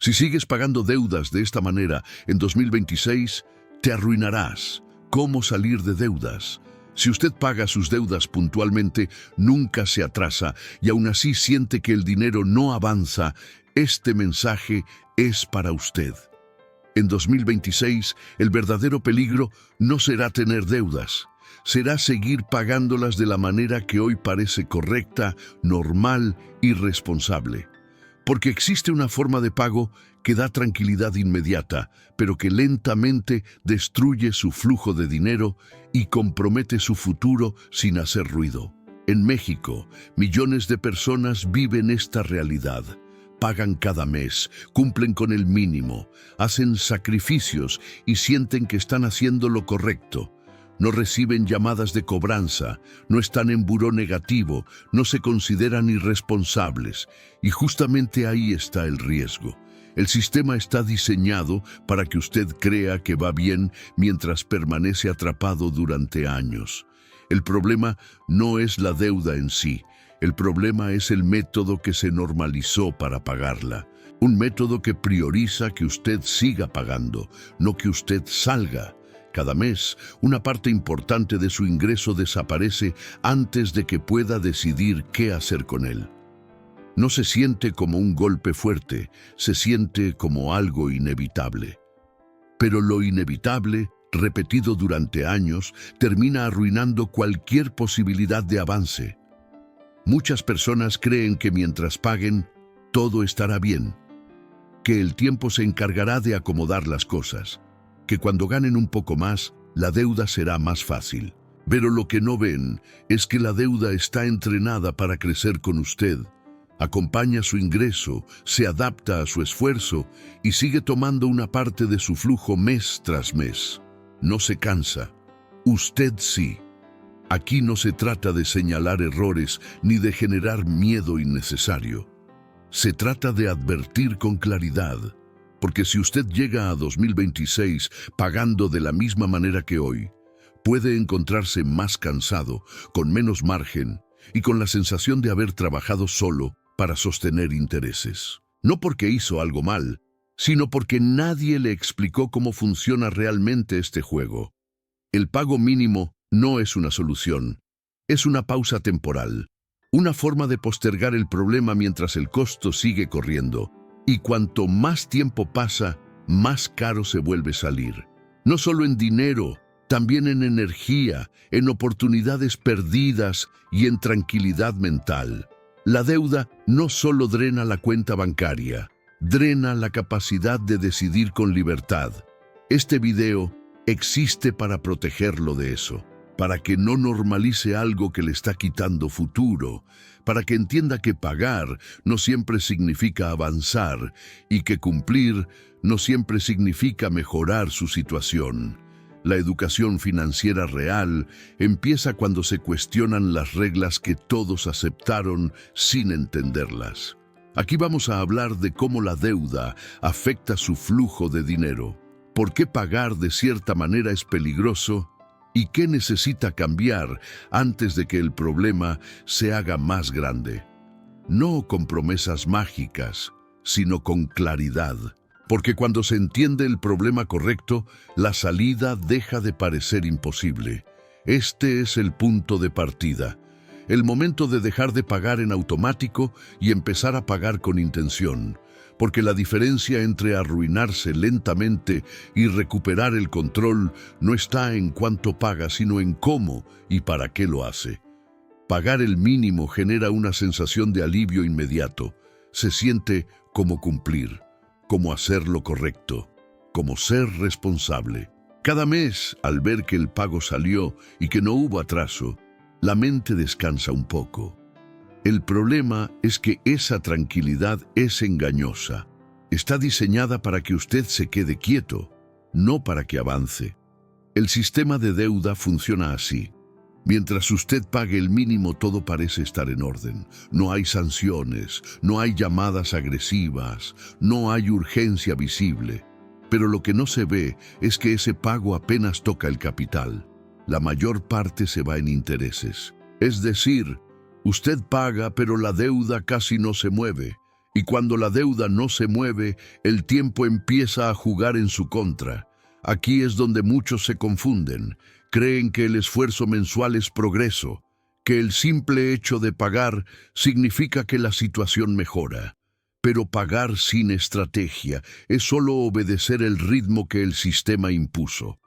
Si sigues pagando deudas de esta manera en 2026, te arruinarás. ¿Cómo salir de deudas? Si usted paga sus deudas puntualmente, nunca se atrasa y aún así siente que el dinero no avanza, este mensaje es para usted. En 2026, el verdadero peligro no será tener deudas, será seguir pagándolas de la manera que hoy parece correcta, normal y responsable. Porque existe una forma de pago que da tranquilidad inmediata, pero que lentamente destruye su flujo de dinero y compromete su futuro sin hacer ruido. En México, millones de personas viven esta realidad. Pagan cada mes, cumplen con el mínimo, hacen sacrificios y sienten que están haciendo lo correcto. No reciben llamadas de cobranza, no están en buró negativo, no se consideran irresponsables. Y justamente ahí está el riesgo. El sistema está diseñado para que usted crea que va bien mientras permanece atrapado durante años. El problema no es la deuda en sí, el problema es el método que se normalizó para pagarla. Un método que prioriza que usted siga pagando, no que usted salga. Cada mes, una parte importante de su ingreso desaparece antes de que pueda decidir qué hacer con él. No se siente como un golpe fuerte, se siente como algo inevitable. Pero lo inevitable, repetido durante años, termina arruinando cualquier posibilidad de avance. Muchas personas creen que mientras paguen, todo estará bien, que el tiempo se encargará de acomodar las cosas, que cuando ganen un poco más, la deuda será más fácil. Pero lo que no ven es que la deuda está entrenada para crecer con usted. Acompaña su ingreso, se adapta a su esfuerzo y sigue tomando una parte de su flujo mes tras mes. No se cansa. Usted sí. Aquí no se trata de señalar errores ni de generar miedo innecesario. Se trata de advertir con claridad. Porque si usted llega a 2026 pagando de la misma manera que hoy, puede encontrarse más cansado, con menos margen y con la sensación de haber trabajado solo para sostener intereses. No porque hizo algo mal, sino porque nadie le explicó cómo funciona realmente este juego. El pago mínimo no es una solución, es una pausa temporal, una forma de postergar el problema mientras el costo sigue corriendo. Y cuanto más tiempo pasa, más caro se vuelve salir. No solo en dinero, también en energía, en oportunidades perdidas y en tranquilidad mental. La deuda no solo drena la cuenta bancaria, drena la capacidad de decidir con libertad. Este video existe para protegerlo de eso, para que no normalice algo que le está quitando futuro, para que entienda que pagar no siempre significa avanzar y que cumplir no siempre significa mejorar su situación. La educación financiera real empieza cuando se cuestionan las reglas que todos aceptaron sin entenderlas. Aquí vamos a hablar de cómo la deuda afecta su flujo de dinero, por qué pagar de cierta manera es peligroso y qué necesita cambiar antes de que el problema se haga más grande. No con promesas mágicas, sino con claridad. Porque cuando se entiende el problema correcto, la salida deja de parecer imposible. Este es el punto de partida. El momento de dejar de pagar en automático y empezar a pagar con intención. Porque la diferencia entre arruinarse lentamente y recuperar el control no está en cuánto paga, sino en cómo y para qué lo hace. Pagar el mínimo genera una sensación de alivio inmediato. Se siente como cumplir, como hacer lo correcto, como ser responsable. Cada mes, al ver que el pago salió y que no hubo atraso, la mente descansa un poco. El problema es que esa tranquilidad es engañosa. Está diseñada para que usted se quede quieto, no para que avance. El sistema de deuda funciona así. Mientras usted pague el mínimo, todo parece estar en orden. No hay sanciones, no hay llamadas agresivas, no hay urgencia visible. Pero lo que no se ve es que ese pago apenas toca el capital. La mayor parte se va en intereses. Es decir, usted paga, pero la deuda casi no se mueve. Y cuando la deuda no se mueve, el tiempo empieza a jugar en su contra. Aquí es donde muchos se confunden. Creen que el esfuerzo mensual es progreso, que el simple hecho de pagar significa que la situación mejora. Pero pagar sin estrategia es solo obedecer el ritmo que el sistema impuso.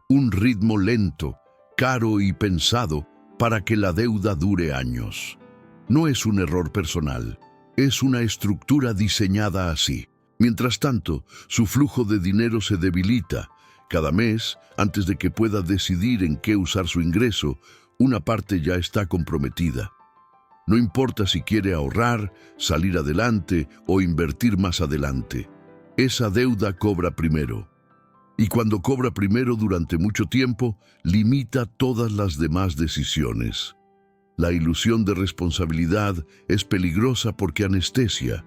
Un ritmo lento, caro y pensado para que la deuda dure años. No es un error personal, es una estructura diseñada así. Mientras tanto, su flujo de dinero se debilita. Cada mes, antes de que pueda decidir en qué usar su ingreso, una parte ya está comprometida. No importa si quiere ahorrar, salir adelante o invertir más adelante. Esa deuda cobra primero. Y cuando cobra primero durante mucho tiempo, limita todas las demás decisiones. La ilusión de responsabilidad es peligrosa porque anestesia.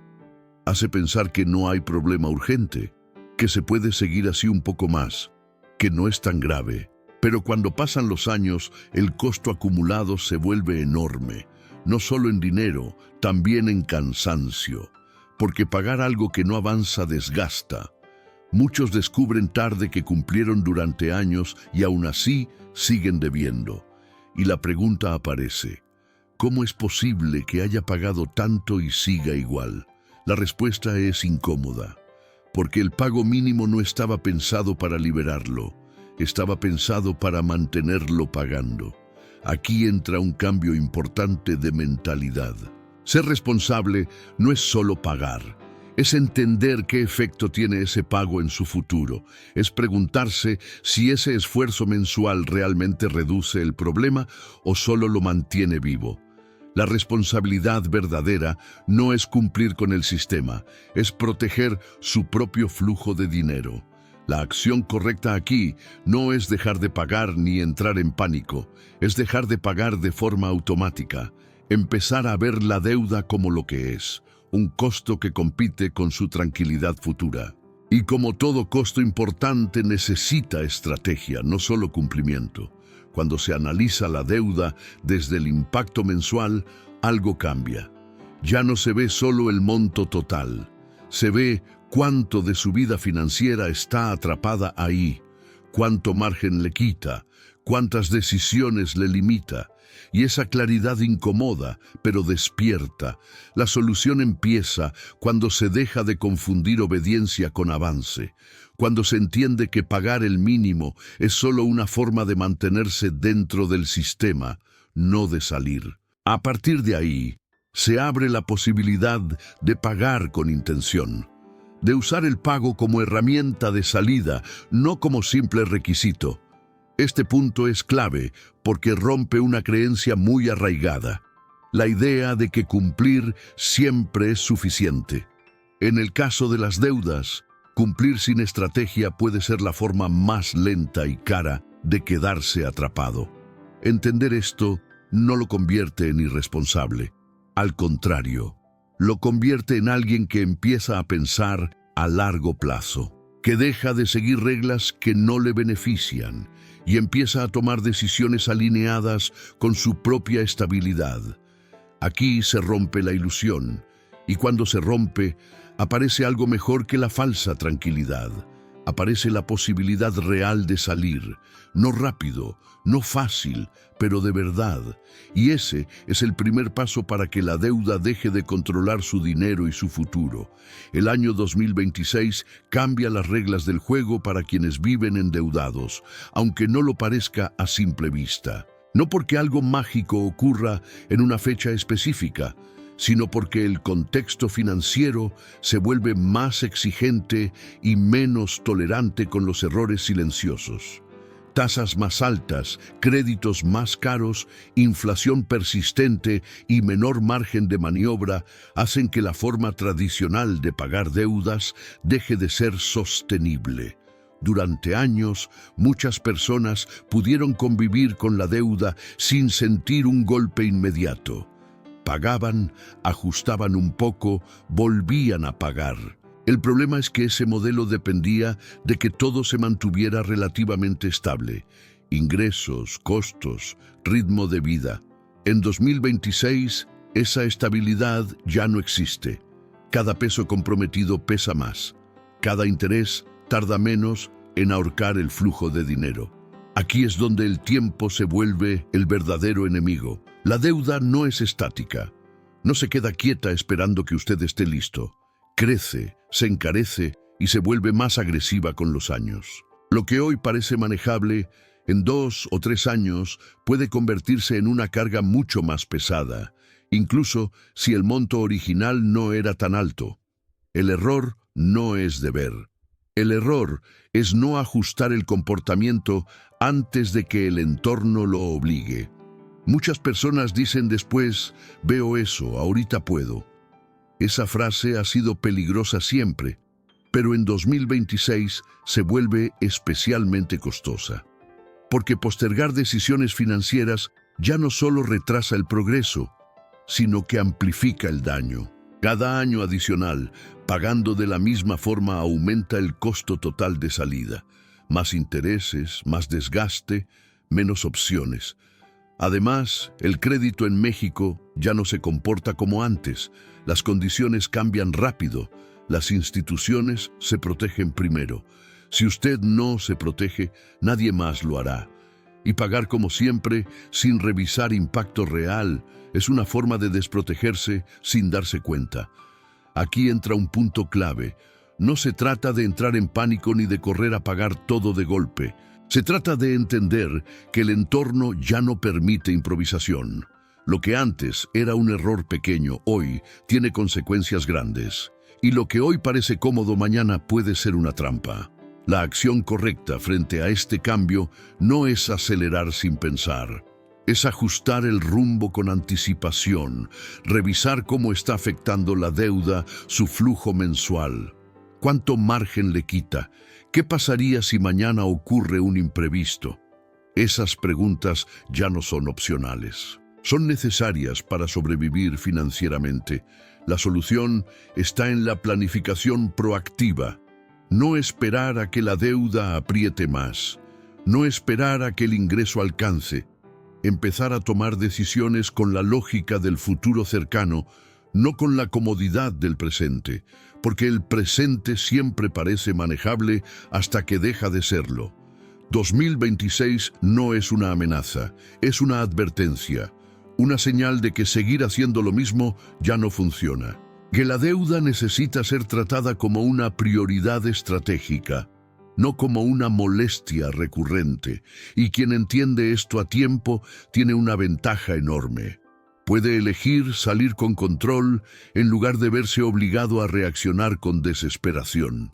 Hace pensar que no hay problema urgente, que se puede seguir así un poco más, que no es tan grave. Pero cuando pasan los años, el costo acumulado se vuelve enorme. No solo en dinero, también en cansancio, porque pagar algo que no avanza desgasta. Muchos descubren tarde que cumplieron durante años y aún así siguen debiendo. Y la pregunta aparece: ¿cómo es posible que haya pagado tanto y siga igual? La respuesta es incómoda, porque el pago mínimo no estaba pensado para liberarlo, estaba pensado para mantenerlo pagando. Aquí entra un cambio importante de mentalidad. Ser responsable no es solo pagar, es entender qué efecto tiene ese pago en su futuro, es preguntarse si ese esfuerzo mensual realmente reduce el problema o solo lo mantiene vivo. La responsabilidad verdadera no es cumplir con el sistema, es proteger su propio flujo de dinero. La acción correcta aquí no es dejar de pagar ni entrar en pánico, es dejar de pagar de forma automática, empezar a ver la deuda como lo que es, un costo que compite con su tranquilidad futura. Y como todo costo importante necesita estrategia, no solo cumplimiento. Cuando se analiza la deuda desde el impacto mensual, algo cambia. Ya no se ve solo el monto total, se ve cuánto de su vida financiera está atrapada ahí, cuánto margen le quita, cuántas decisiones le limita. Y esa claridad incomoda, pero despierta. La solución empieza cuando se deja de confundir obediencia con avance, cuando se entiende que pagar el mínimo es solo una forma de mantenerse dentro del sistema, no de salir. A partir de ahí, se abre la posibilidad de pagar con intención, de usar el pago como herramienta de salida, no como simple requisito. Este punto es clave porque rompe una creencia muy arraigada, la idea de que cumplir siempre es suficiente. En el caso de las deudas, cumplir sin estrategia puede ser la forma más lenta y cara de quedarse atrapado. Entender esto no lo convierte en irresponsable. Al contrario, lo convierte en alguien que empieza a pensar a largo plazo, que deja de seguir reglas que no le benefician y empieza a tomar decisiones alineadas con su propia estabilidad. Aquí se rompe la ilusión, y cuando se rompe, aparece algo mejor que la falsa tranquilidad. Aparece la posibilidad real de salir, no rápido, no fácil, pero de verdad. Y ese es el primer paso para que la deuda deje de controlar su dinero y su futuro. El año 2026 cambia las reglas del juego para quienes viven endeudados, aunque no lo parezca a simple vista. No porque algo mágico ocurra en una fecha específica, sino porque el contexto financiero se vuelve más exigente y menos tolerante con los errores silenciosos. Tasas más altas, créditos más caros, inflación persistente y menor margen de maniobra hacen que la forma tradicional de pagar deudas deje de ser sostenible. Durante años, muchas personas pudieron convivir con la deuda sin sentir un golpe inmediato. Pagaban, ajustaban un poco, volvían a pagar. El problema es que ese modelo dependía de que todo se mantuviera relativamente estable. Ingresos, costos, ritmo de vida. En 2026, esa estabilidad ya no existe. Cada peso comprometido pesa más. Cada interés tarda menos en ahorcar el flujo de dinero. Aquí es donde el tiempo se vuelve el verdadero enemigo. La deuda no es estática. No se queda quieta esperando que usted esté listo. Crece, se encarece y se vuelve más agresiva con los años. Lo que hoy parece manejable, en 2 o 3 años puede convertirse en una carga mucho más pesada, incluso si el monto original no era tan alto. El error no es deber. El error es no ajustar el comportamiento antes de que el entorno lo obligue. Muchas personas dicen después, veo eso, ahorita puedo. Esa frase ha sido peligrosa siempre, pero en 2026 se vuelve especialmente costosa. Porque postergar decisiones financieras ya no solo retrasa el progreso, sino que amplifica el daño. Cada año adicional, pagando de la misma forma, aumenta el costo total de salida. Más intereses, más desgaste, menos opciones. Además, el crédito en México ya no se comporta como antes. Las condiciones cambian rápido. Las instituciones se protegen primero. Si usted no se protege, nadie más lo hará. Y pagar como siempre, sin revisar impacto real, es una forma de desprotegerse sin darse cuenta. Aquí entra un punto clave. No se trata de entrar en pánico ni de correr a pagar todo de golpe. Se trata de entender que el entorno ya no permite improvisación. Lo que antes era un error pequeño, hoy tiene consecuencias grandes. Y lo que hoy parece cómodo, mañana puede ser una trampa. La acción correcta frente a este cambio no es acelerar sin pensar. Es ajustar el rumbo con anticipación, revisar cómo está afectando la deuda, su flujo mensual. ¿Cuánto margen le quita? ¿Qué pasaría si mañana ocurre un imprevisto? Esas preguntas ya no son opcionales. Son necesarias para sobrevivir financieramente. La solución está en la planificación proactiva. No esperar a que la deuda apriete más. No esperar a que el ingreso alcance. Empezar a tomar decisiones con la lógica del futuro cercano, no con la comodidad del presente, porque el presente siempre parece manejable hasta que deja de serlo. 2026 no es una amenaza, es una advertencia, una señal de que seguir haciendo lo mismo ya no funciona. Que la deuda necesita ser tratada como una prioridad estratégica, no como una molestia recurrente, y quien entiende esto a tiempo tiene una ventaja enorme. Puede elegir salir con control en lugar de verse obligado a reaccionar con desesperación.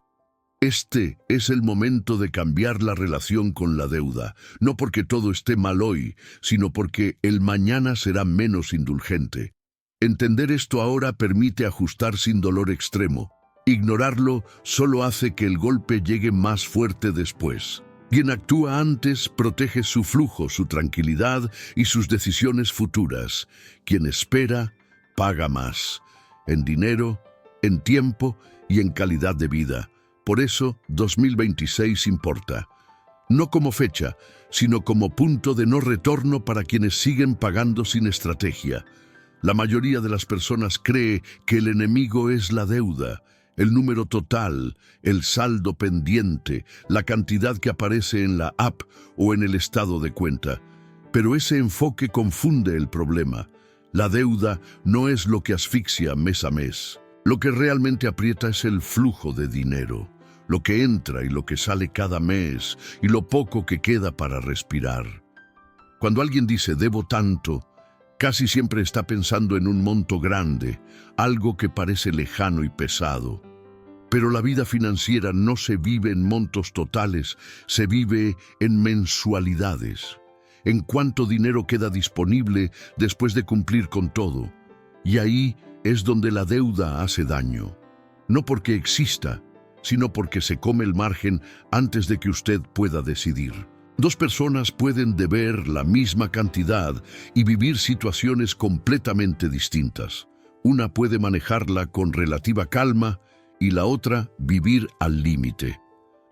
Este es el momento de cambiar la relación con la deuda, no porque todo esté mal hoy, sino porque el mañana será menos indulgente. Entender esto ahora permite ajustar sin dolor extremo. Ignorarlo solo hace que el golpe llegue más fuerte después. Quien actúa antes protege su flujo, su tranquilidad y sus decisiones futuras. Quien espera, paga más. En dinero, en tiempo y en calidad de vida. Por eso, 2026 importa. No como fecha, sino como punto de no retorno para quienes siguen pagando sin estrategia. La mayoría de las personas cree que el enemigo es la deuda, el número total, el saldo pendiente, la cantidad que aparece en la app o en el estado de cuenta. Pero ese enfoque confunde el problema. La deuda no es lo que asfixia mes a mes. Lo que realmente aprieta es el flujo de dinero, lo que entra y lo que sale cada mes y lo poco que queda para respirar. Cuando alguien dice debo tanto, casi siempre está pensando en un monto grande, algo que parece lejano y pesado. Pero la vida financiera no se vive en montos totales, se vive en mensualidades. En cuánto dinero queda disponible después de cumplir con todo. Y ahí es donde la deuda hace daño. No porque exista, sino porque se come el margen antes de que usted pueda decidir. Dos personas pueden deber la misma cantidad y vivir situaciones completamente distintas. Una puede manejarla con relativa calma y la otra vivir al límite.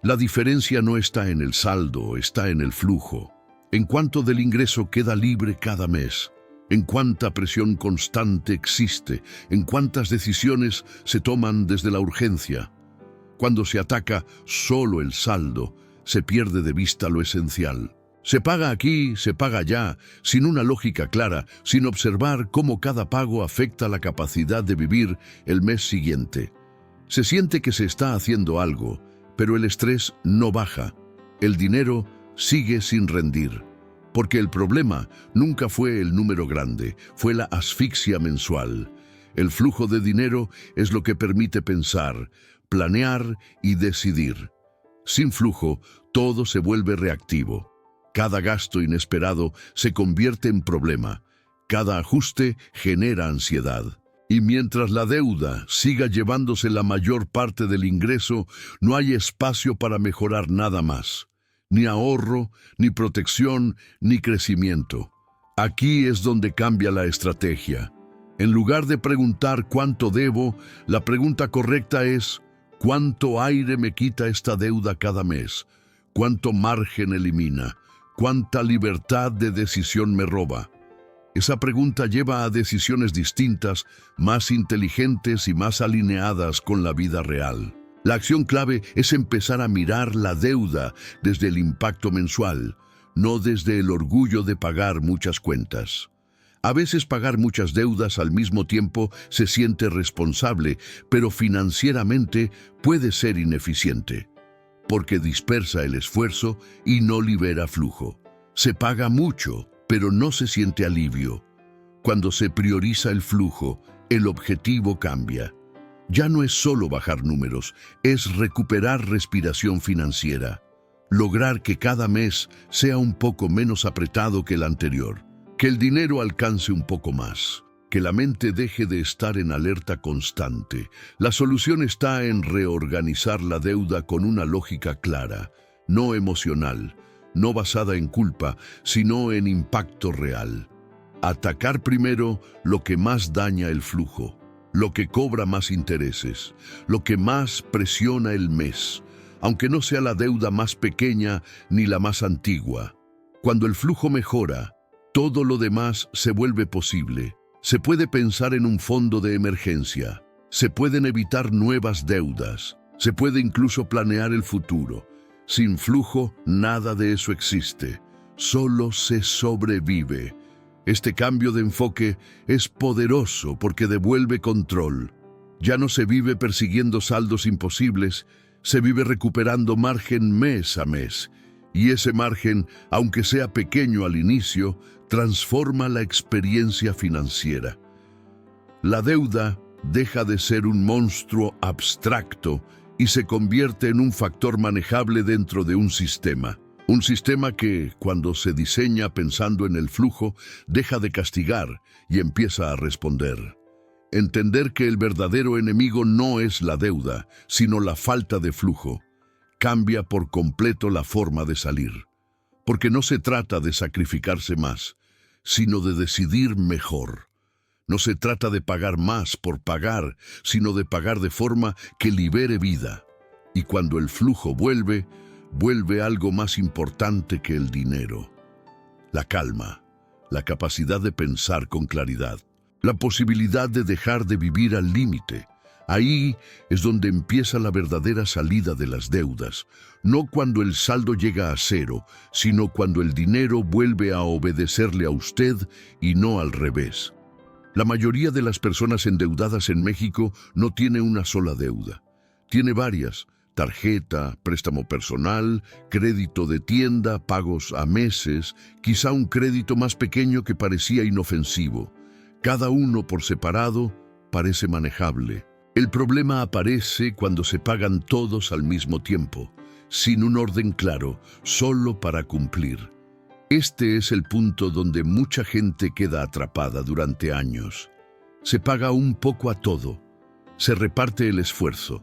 La diferencia no está en el saldo, está en el flujo. En cuánto del ingreso queda libre cada mes. en cuánta presión constante existe, en cuántas decisiones se toman desde la urgencia. Cuando se ataca solo el saldo, se pierde de vista lo esencial. Se paga aquí, se paga allá, sin una lógica clara, sin observar cómo cada pago afecta la capacidad de vivir el mes siguiente. Se siente que se está haciendo algo, pero el estrés no baja. El dinero sigue sin rendir. Porque el problema nunca fue el número grande, fue la asfixia mensual. El flujo de dinero es lo que permite pensar, planear y decidir. Sin flujo, todo se vuelve reactivo. Cada gasto inesperado se convierte en problema. Cada ajuste genera ansiedad. Y mientras la deuda siga llevándose la mayor parte del ingreso, no hay espacio para mejorar nada más. Ni ahorro, ni protección, ni crecimiento. Aquí es donde cambia la estrategia. En lugar de preguntar cuánto debo, la pregunta correcta es ¿cuánto aire me quita esta deuda cada mes? ¿Cuánto margen elimina? ¿Cuánta libertad de decisión me roba? Esa pregunta lleva a decisiones distintas, más inteligentes y más alineadas con la vida real. La acción clave es empezar a mirar la deuda desde el impacto mensual, no desde el orgullo de pagar muchas cuentas. A veces pagar muchas deudas al mismo tiempo se siente responsable, pero financieramente puede ser ineficiente, porque dispersa el esfuerzo y no libera flujo. Se paga mucho, pero no se siente alivio. Cuando se prioriza el flujo, el objetivo cambia. Ya no es solo bajar números, es recuperar respiración financiera. Lograr que cada mes sea un poco menos apretado que el anterior. Que el dinero alcance un poco más. Que la mente deje de estar en alerta constante. La solución está en reorganizar la deuda con una lógica clara, no emocional, no basada en culpa, sino en impacto real. Atacar primero lo que más daña el flujo, lo que cobra más intereses, lo que más presiona el mes, aunque no sea la deuda más pequeña ni la más antigua. Cuando el flujo mejora, todo lo demás se vuelve posible. Se puede pensar en un fondo de emergencia, se pueden evitar nuevas deudas, se puede incluso planear el futuro. Sin flujo, nada de eso existe, solo se sobrevive. Este cambio de enfoque es poderoso porque devuelve control. Ya no se vive persiguiendo saldos imposibles, se vive recuperando margen mes a mes. Y ese margen, aunque sea pequeño al inicio, transforma la experiencia financiera. La deuda deja de ser un monstruo abstracto y se convierte en un factor manejable dentro de un sistema. Un sistema que, cuando se diseña pensando en el flujo, deja de castigar y empieza a responder. Entender que el verdadero enemigo no es la deuda, sino la falta de flujo, cambia por completo la forma de salir. Porque no se trata de sacrificarse más, sino de decidir mejor. No se trata de pagar más por pagar, sino de pagar de forma que libere vida. Y cuando el flujo vuelve algo más importante que el dinero. La calma, la capacidad de pensar con claridad, la posibilidad de dejar de vivir al límite. Ahí es donde empieza la verdadera salida de las deudas, no cuando el saldo llega a cero, sino cuando el dinero vuelve a obedecerle a usted y no al revés. La mayoría de las personas endeudadas en México no tiene una sola deuda. Tiene varias: tarjeta, préstamo personal, crédito de tienda, pagos a meses, quizá un crédito más pequeño que parecía inofensivo. Cada uno por separado parece manejable. El problema aparece cuando se pagan todos al mismo tiempo, sin un orden claro, solo para cumplir. Este es el punto donde mucha gente queda atrapada durante años. Se paga un poco a todo, se reparte el esfuerzo,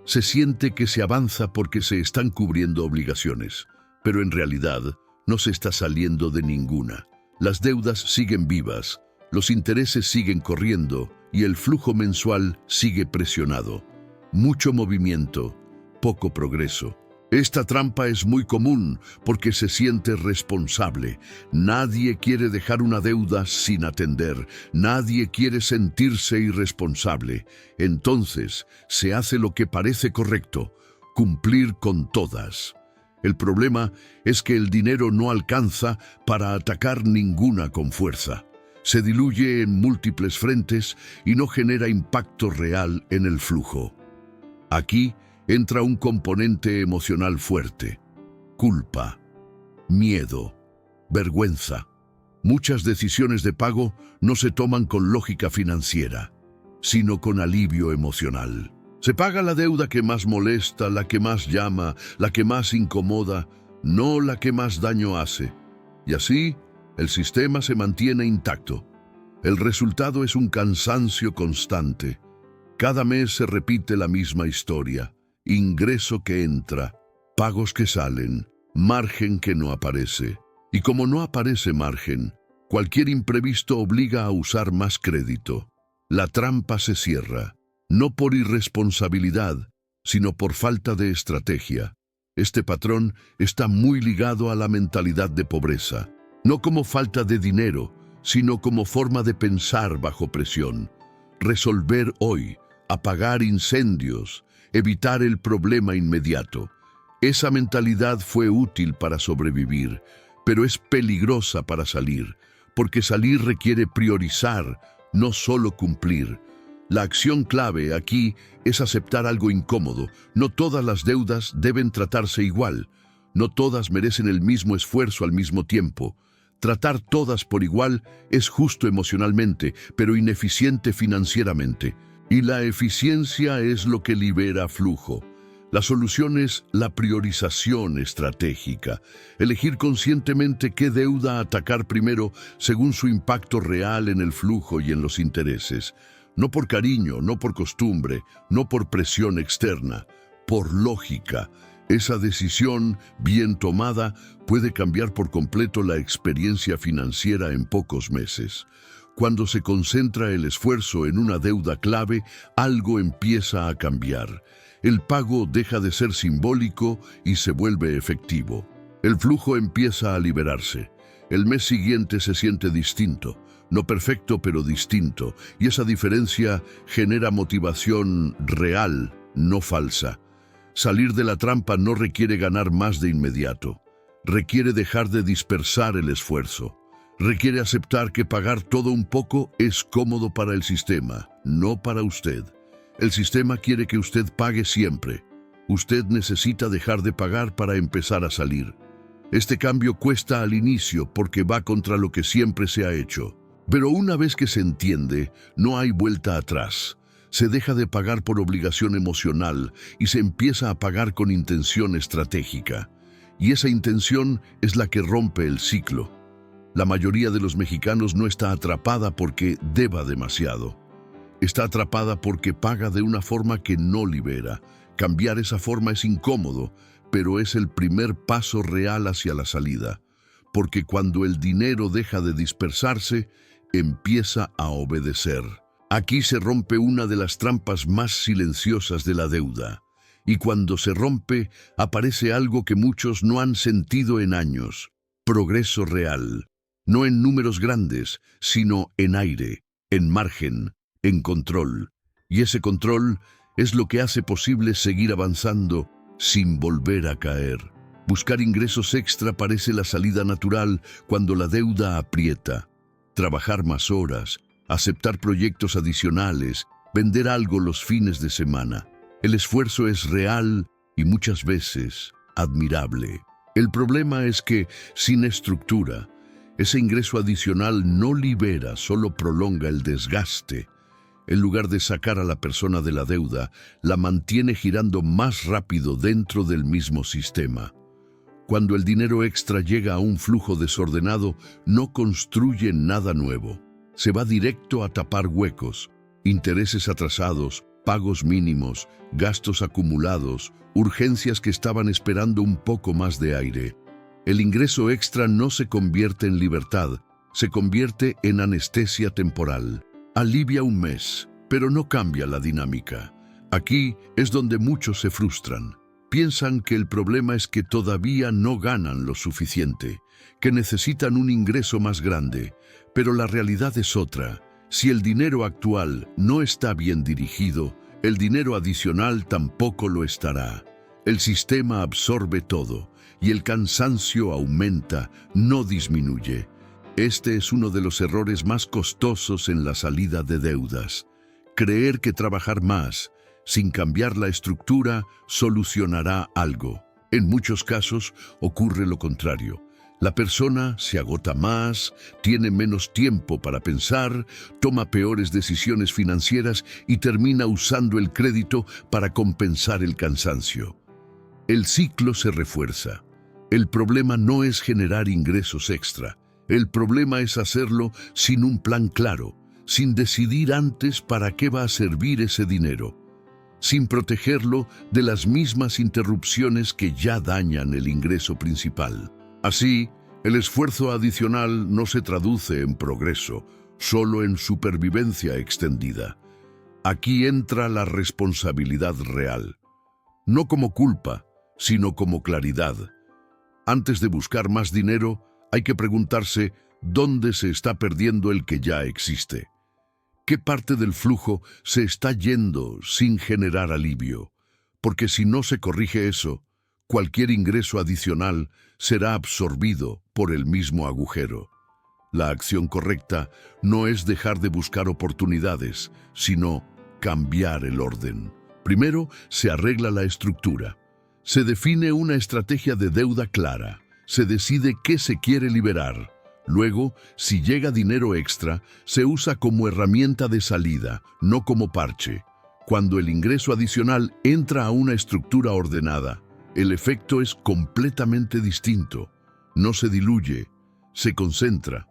se siente que se avanza porque se están cubriendo obligaciones, pero en realidad no se está saliendo de ninguna. Las deudas siguen vivas, los intereses siguen corriendo y el flujo mensual sigue presionado. Mucho movimiento, poco progreso. Esta trampa es muy común porque se siente responsable. Nadie quiere dejar una deuda sin atender. Nadie quiere sentirse irresponsable. Entonces, se hace lo que parece correcto, cumplir con todas. El problema es que el dinero no alcanza para atacar ninguna con fuerza. Se diluye en múltiples frentes y no genera impacto real en el flujo. Aquí entra un componente emocional fuerte: culpa, miedo, vergüenza. Muchas decisiones de pago no se toman con lógica financiera, sino con alivio emocional. Se paga la deuda que más molesta, la que más llama, la que más incomoda, no la que más daño hace. Y así, el sistema se mantiene intacto. El resultado es un cansancio constante. Cada mes se repite la misma historia: ingreso que entra, pagos que salen, margen que no aparece. Y como no aparece margen, cualquier imprevisto obliga a usar más crédito. La trampa se cierra, no por irresponsabilidad, sino por falta de estrategia. Este patrón está muy ligado a la mentalidad de pobreza, no como falta de dinero, sino como forma de pensar bajo presión. Resolver hoy, apagar incendios, evitar el problema inmediato. Esa mentalidad fue útil para sobrevivir, pero es peligrosa para salir, porque salir requiere priorizar, no solo cumplir. La acción clave aquí es aceptar algo incómodo. No todas las deudas deben tratarse igual. No todas merecen el mismo esfuerzo al mismo tiempo. Tratar todas por igual es justo emocionalmente, pero ineficiente financieramente. Y la eficiencia es lo que libera flujo. La solución es la priorización estratégica. Elegir conscientemente qué deuda atacar primero según su impacto real en el flujo y en los intereses. No por cariño, no por costumbre, no por presión externa, por lógica. Esa decisión bien tomada puede cambiar por completo la experiencia financiera en pocos meses. Cuando se concentra el esfuerzo en una deuda clave, algo empieza a cambiar. El pago deja de ser simbólico y se vuelve efectivo. El flujo empieza a liberarse. El mes siguiente se siente distinto. No perfecto, pero distinto, y esa diferencia genera motivación real, no falsa. Salir de la trampa no requiere ganar más de inmediato. Requiere dejar de dispersar el esfuerzo. Requiere aceptar que pagar todo un poco es cómodo para el sistema, no para usted. El sistema quiere que usted pague siempre. Usted necesita dejar de pagar para empezar a salir. Este cambio cuesta al inicio porque va contra lo que siempre se ha hecho. Pero una vez que se entiende, no hay vuelta atrás. Se deja de pagar por obligación emocional y se empieza a pagar con intención estratégica. Y esa intención es la que rompe el ciclo. La mayoría de los mexicanos no está atrapada porque deba demasiado. Está atrapada porque paga de una forma que no libera. Cambiar esa forma es incómodo, pero es el primer paso real hacia la salida. Porque cuando el dinero deja de dispersarse, empieza a obedecer. Aquí se rompe una de las trampas más silenciosas de la deuda. Y cuando se rompe, aparece algo que muchos no han sentido en años: progreso real. No en números grandes, sino en aire, en margen, en control. Y ese control es lo que hace posible seguir avanzando sin volver a caer. Buscar ingresos extra parece la salida natural cuando la deuda aprieta. Trabajar más horas, aceptar proyectos adicionales, vender algo los fines de semana. El esfuerzo es real y muchas veces admirable. El problema es que, sin estructura, ese ingreso adicional no libera, solo prolonga el desgaste. En lugar de sacar a la persona de la deuda, la mantiene girando más rápido dentro del mismo sistema. Cuando el dinero extra llega a un flujo desordenado, no construye nada nuevo. Se va directo a tapar huecos, intereses atrasados, pagos mínimos, gastos acumulados, urgencias que estaban esperando un poco más de aire. El ingreso extra no se convierte en libertad, se convierte en anestesia temporal. Alivia un mes, pero no cambia la dinámica. Aquí es donde muchos se frustran. piensan que el problema es que todavía no ganan lo suficiente, que necesitan un ingreso más grande, pero la realidad es otra. Si el dinero actual no está bien dirigido, el dinero adicional tampoco lo estará. El sistema absorbe todo y el cansancio aumenta, no disminuye. Este es uno de los errores más costosos en la salida de deudas. Creer que trabajar más, sin cambiar la estructura, solucionará algo. En muchos casos ocurre lo contrario. La persona se agota más, tiene menos tiempo para pensar, toma peores decisiones financieras y termina usando el crédito para compensar el cansancio. El ciclo se refuerza. El problema no es generar ingresos extra. El problema es hacerlo sin un plan claro, sin decidir antes para qué va a servir ese dinero, sin protegerlo de las mismas interrupciones que ya dañan el ingreso principal. Así, el esfuerzo adicional no se traduce en progreso, solo en supervivencia extendida. Aquí entra la responsabilidad real, no como culpa, sino como claridad. Antes de buscar más dinero, hay que preguntarse dónde se está perdiendo el que ya existe. ¿Qué parte del flujo se está yendo sin generar alivio? Porque si no se corrige eso, cualquier ingreso adicional será absorbido por el mismo agujero. La acción correcta no es dejar de buscar oportunidades, sino cambiar el orden. Primero, se arregla la estructura. Se define una estrategia de deuda clara. Se decide qué se quiere liberar. Luego, si llega dinero extra, se usa como herramienta de salida, no como parche. Cuando el ingreso adicional entra a una estructura ordenada, el efecto es completamente distinto. No se diluye, se concentra.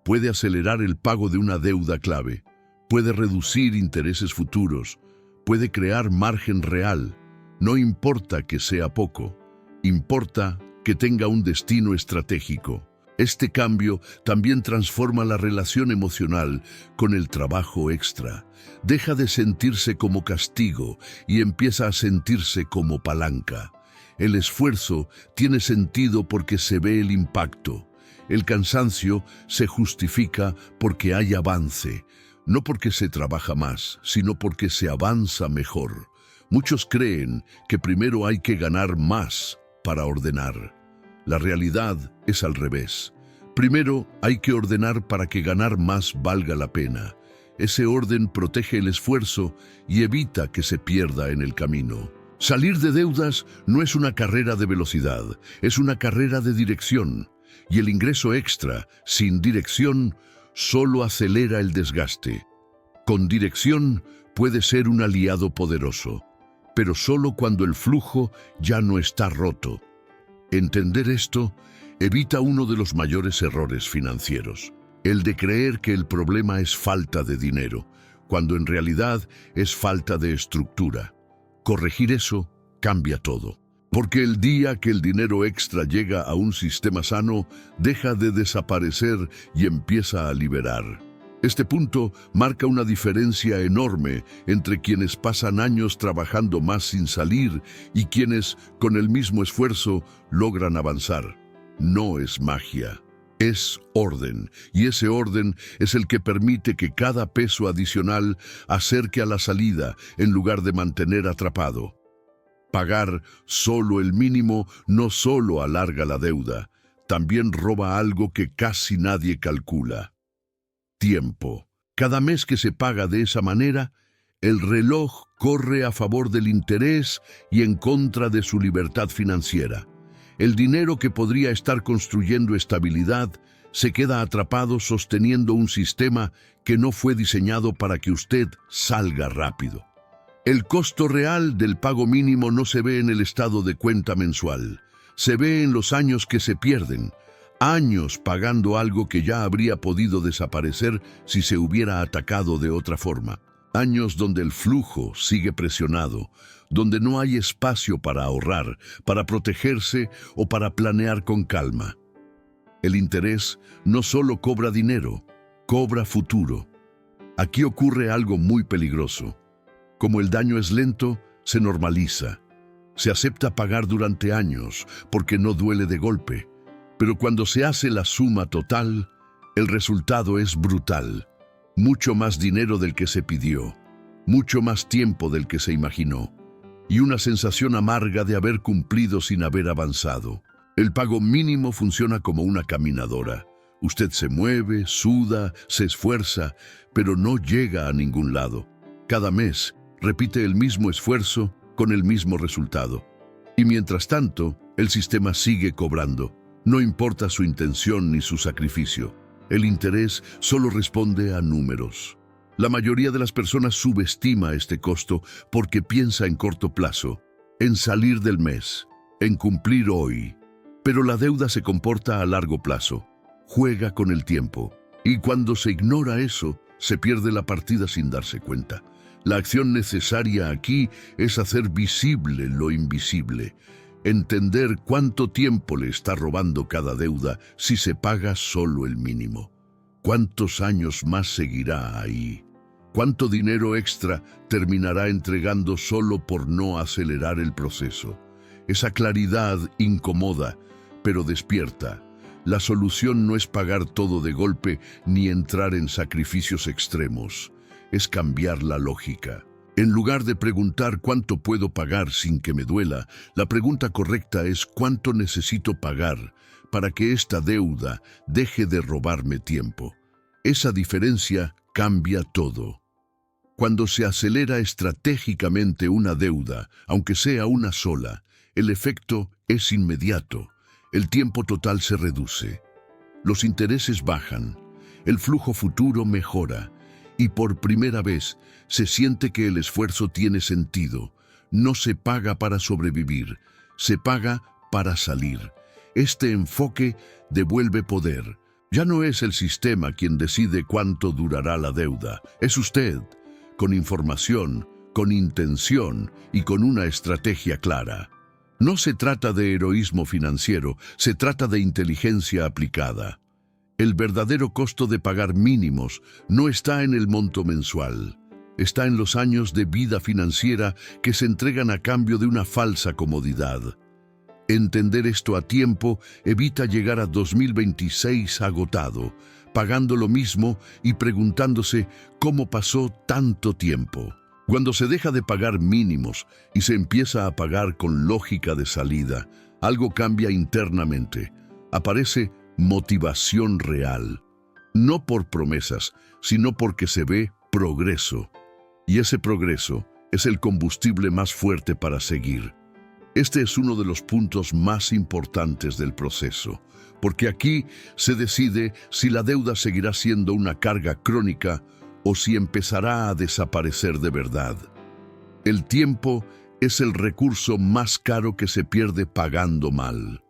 Puede acelerar el pago de una deuda clave, puede reducir intereses futuros, puede crear margen real. No importa que sea poco, importa que tenga un destino estratégico. Este cambio también transforma la relación emocional con el trabajo extra. Deja de sentirse como castigo y empieza a sentirse como palanca. El esfuerzo tiene sentido porque se ve el impacto. El cansancio se justifica porque hay avance, no porque se trabaja más, sino porque se avanza mejor. Muchos creen que primero hay que ganar más para ordenar. La realidad es al revés. Primero hay que ordenar para que ganar más valga la pena. Ese orden protege el esfuerzo y evita que se pierda en el camino. Salir de deudas no es una carrera de velocidad, es una carrera de dirección. Y el ingreso extra, sin dirección, solo acelera el desgaste. Con dirección puede ser un aliado poderoso, pero solo cuando el flujo ya no está roto. Entender esto evita uno de los mayores errores financieros, el de creer que el problema es falta de dinero, cuando en realidad es falta de estructura. Corregir eso cambia todo, porque el día que el dinero extra llega a un sistema sano, deja de desaparecer y empieza a liberar. Este punto marca una diferencia enorme entre quienes pasan años trabajando más sin salir y quienes, con el mismo esfuerzo, logran avanzar. No es magia, es orden, y ese orden es el que permite que cada peso adicional acerque a la salida en lugar de mantener atrapado. Pagar solo el mínimo no solo alarga la deuda, también roba algo que casi nadie calcula: tiempo. Cada mes que se paga de esa manera, el reloj corre a favor del interés y en contra de su libertad financiera. El dinero que podría estar construyendo estabilidad se queda atrapado sosteniendo un sistema que no fue diseñado para que usted salga rápido. El costo real del pago mínimo no se ve en el estado de cuenta mensual, se ve en los años que se pierden, años pagando algo que ya habría podido desaparecer si se hubiera atacado de otra forma. Años donde el flujo sigue presionado, donde no hay espacio para ahorrar, para protegerse o para planear con calma. El interés no solo cobra dinero, cobra futuro. Aquí ocurre algo muy peligroso. Como el daño es lento, se normaliza. Se acepta pagar durante años porque no duele de golpe, pero cuando se hace la suma total, el resultado es brutal. Mucho más dinero del que se pidió, mucho más tiempo del que se imaginó, y una sensación amarga de haber cumplido sin haber avanzado. El pago mínimo funciona como una caminadora. Usted se mueve, suda, se esfuerza, pero no llega a ningún lado. Cada mes repite el mismo esfuerzo con el mismo resultado. Y mientras tanto, el sistema sigue cobrando. No importa su intención ni su sacrificio. El interés solo responde a números. La mayoría de las personas subestima este costo porque piensa en corto plazo, en salir del mes, en cumplir hoy. Pero la deuda se comporta a largo plazo, juega con el tiempo. Y cuando se ignora eso, se pierde la partida sin darse cuenta. La acción necesaria aquí es hacer visible lo invisible. Entender cuánto tiempo le está robando cada deuda si se paga solo el mínimo. ¿Cuántos años más seguirá ahí? ¿Cuánto dinero extra terminará entregando solo por no acelerar el proceso? Esa claridad incomoda, pero despierta. La solución no es pagar todo de golpe ni entrar en sacrificios extremos. Es cambiar la lógica. En lugar de preguntar cuánto puedo pagar sin que me duela, la pregunta correcta es cuánto necesito pagar para que esta deuda deje de robarme tiempo. Esa diferencia cambia todo. Cuando se acelera estratégicamente una deuda, aunque sea una sola, el efecto es inmediato. El tiempo total se reduce. Los intereses bajan. El flujo futuro mejora. Y por primera vez se siente que el esfuerzo tiene sentido. No se paga para sobrevivir, se paga para salir. Este enfoque devuelve poder. Ya no es el sistema quien decide cuánto durará la deuda, es usted, con información, con intención y con una estrategia clara. No se trata de heroísmo financiero, se trata de inteligencia aplicada. El verdadero costo de pagar mínimos no está en el monto mensual, está en los años de vida financiera que se entregan a cambio de una falsa comodidad. Entender esto a tiempo evita llegar a 2026 agotado, pagando lo mismo y preguntándose cómo pasó tanto tiempo. Cuando se deja de pagar mínimos y se empieza a pagar con lógica de salida, algo cambia internamente. Aparece motivación real, no por promesas, sino porque se ve progreso. Y ese progreso es el combustible más fuerte para seguir. Este es uno de los puntos más importantes del proceso, porque aquí se decide si la deuda seguirá siendo una carga crónica o si empezará a desaparecer de verdad. El tiempo es el recurso más caro que se pierde pagando mal.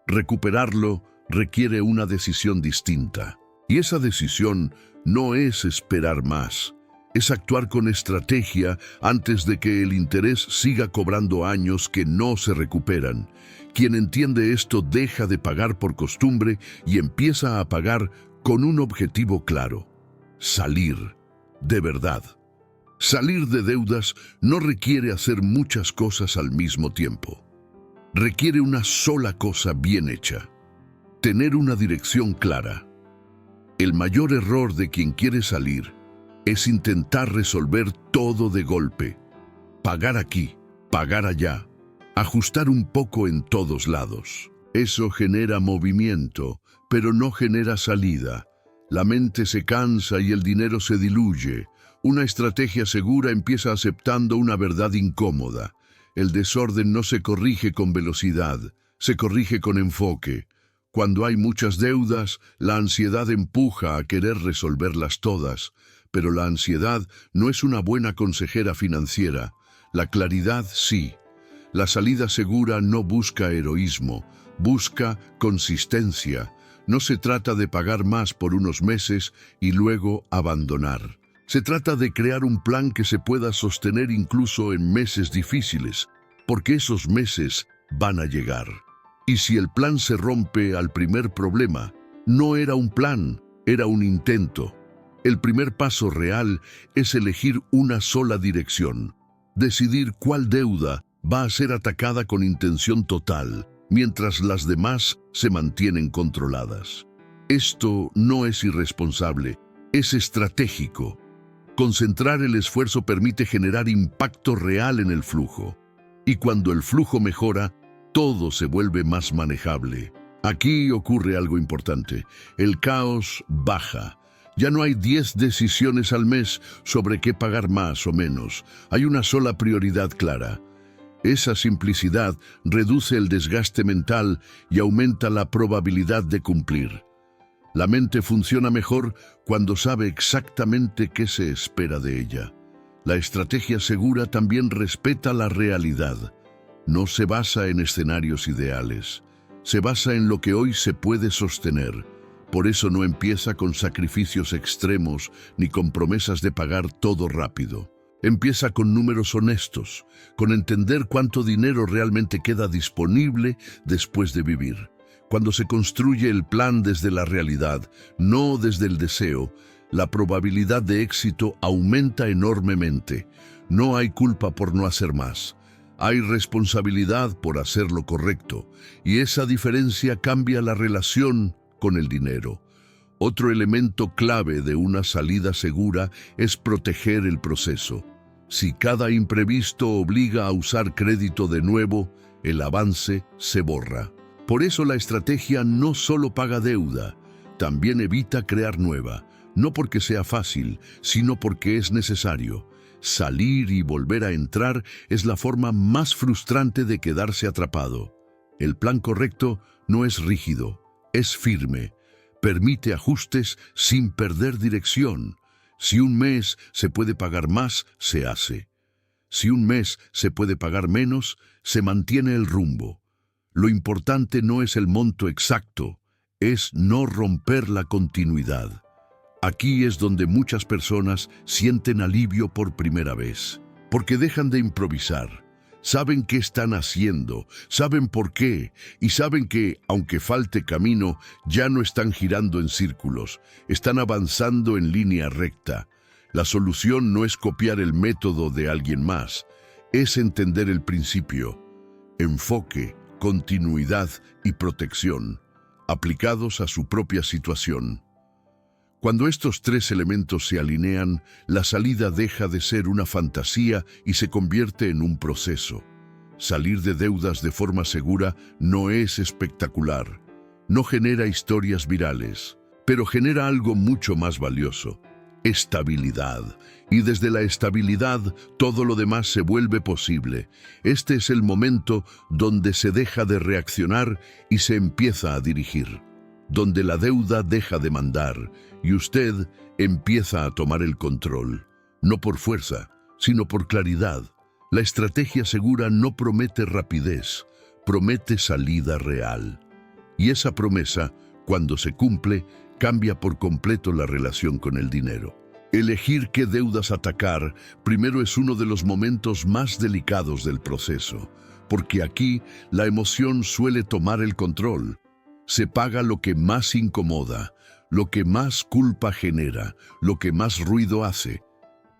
Recuperarlo requiere una decisión distinta. Y esa decisión no es esperar más, es actuar con estrategia antes de que el interés siga cobrando años que no se recuperan. Quien entiende esto deja de pagar por costumbre y empieza a pagar con un objetivo claro: salir, de verdad. Salir de deudas no requiere hacer muchas cosas al mismo tiempo. Requiere una sola cosa bien hecha: tener una dirección clara. El mayor error de quien quiere salir es intentar resolver todo de golpe. Pagar aquí, pagar allá, ajustar un poco en todos lados. Eso genera movimiento, pero no genera salida. La mente se cansa y el dinero se diluye. Una estrategia segura empieza aceptando una verdad incómoda. El desorden no se corrige con velocidad, se corrige con enfoque. Cuando hay muchas deudas, la ansiedad empuja a querer resolverlas todas, pero la ansiedad no es una buena consejera financiera. La claridad sí. La salida segura no busca heroísmo, busca consistencia. No se trata de pagar más por unos meses y luego abandonar. Se trata de crear un plan que se pueda sostener incluso en meses difíciles, porque esos meses van a llegar. Y si el plan se rompe al primer problema, no era un plan, era un intento. El primer paso real es elegir una sola dirección, decidir cuál deuda va a ser atacada con intención total, mientras las demás se mantienen controladas. Esto no es irresponsable, es estratégico. Concentrar el esfuerzo permite generar impacto real en el flujo. Y cuando el flujo mejora, todo se vuelve más manejable. Aquí ocurre algo importante. El caos baja. Ya no hay 10 decisiones al mes sobre qué pagar más o menos. Hay una sola prioridad clara. Esa simplicidad reduce el desgaste mental y aumenta la probabilidad de cumplir. La mente funciona mejor cuando sabe exactamente qué se espera de ella. La estrategia segura también respeta la realidad. No se basa en escenarios ideales. Se basa en lo que hoy se puede sostener. Por eso no empieza con sacrificios extremos ni con promesas de pagar todo rápido. Empieza con números honestos, con entender cuánto dinero realmente queda disponible después de vivir. Cuando se construye el plan desde la realidad, no desde el deseo, la probabilidad de éxito aumenta enormemente. No hay culpa por no hacer más. Hay responsabilidad por hacer lo correcto, y esa diferencia cambia la relación con el dinero. Otro elemento clave de una salida segura es proteger el proceso. Si cada imprevisto obliga a usar crédito de nuevo, el avance se borra. Por eso la estrategia no solo paga deuda, también evita crear nueva, no porque sea fácil, sino porque es necesario. Salir y volver a entrar es la forma más frustrante de quedarse atrapado. El plan correcto no es rígido, es firme. Permite ajustes sin perder dirección. Si un mes se puede pagar más, se hace. Si un mes se puede pagar menos, se mantiene el rumbo. Lo importante no es el monto exacto, es no romper la continuidad. Aquí es donde muchas personas sienten alivio por primera vez, porque dejan de improvisar. Saben qué están haciendo, saben por qué, y saben que, aunque falte camino, ya no están girando en círculos, están avanzando en línea recta. La solución no es copiar el método de alguien más, es entender el principio. Enfoque, continuidad y protección, aplicados a su propia situación. Cuando estos tres elementos se alinean, la salida deja de ser una fantasía y se convierte en un proceso. Salir de deudas de forma segura no es espectacular, no genera historias virales, pero genera algo mucho más valioso: estabilidad. Y desde la estabilidad, todo lo demás se vuelve posible. Este es el momento donde se deja de reaccionar y se empieza a dirigir, donde la deuda deja de mandar y usted empieza a tomar el control, no por fuerza, sino por claridad. La estrategia segura no promete rapidez, promete salida real. Y esa promesa, cuando se cumple, cambia por completo la relación con el dinero. Elegir qué deudas atacar primero es uno de los momentos más delicados del proceso, porque aquí la emoción suele tomar el control. Se paga lo que más incomoda, lo que más culpa genera, lo que más ruido hace.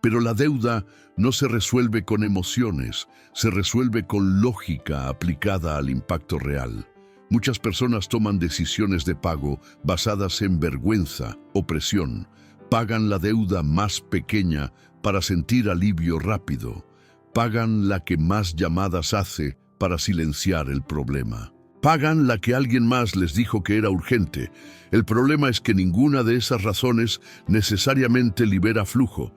Pero la deuda no se resuelve con emociones, se resuelve con lógica aplicada al impacto real. Muchas personas toman decisiones de pago basadas en vergüenza o presión. Pagan la deuda más pequeña para sentir alivio rápido. Pagan la que más llamadas hace para silenciar el problema. Pagan la que alguien más les dijo que era urgente. El problema es que ninguna de esas razones necesariamente libera flujo.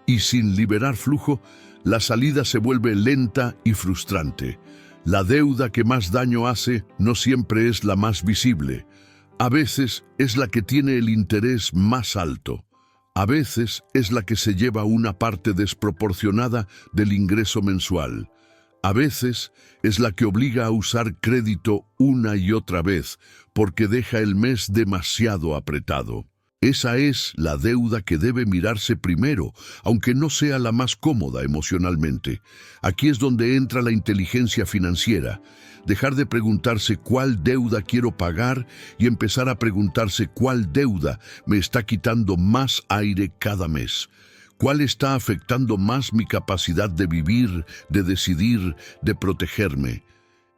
Y sin liberar flujo, la salida se vuelve lenta y frustrante. La deuda que más daño hace no siempre es la más visible. A veces es la que tiene el interés más alto. A veces es la que se lleva una parte desproporcionada del ingreso mensual. A veces es la que obliga a usar crédito una y otra vez porque deja el mes demasiado apretado. Esa es la deuda que debe mirarse primero, aunque no sea la más cómoda emocionalmente. Aquí es donde entra la inteligencia financiera. Dejar de preguntarse cuál deuda quiero pagar y empezar a preguntarse cuál deuda me está quitando más aire cada mes. ¿Cuál está afectando más mi capacidad de vivir, de decidir, de protegerme?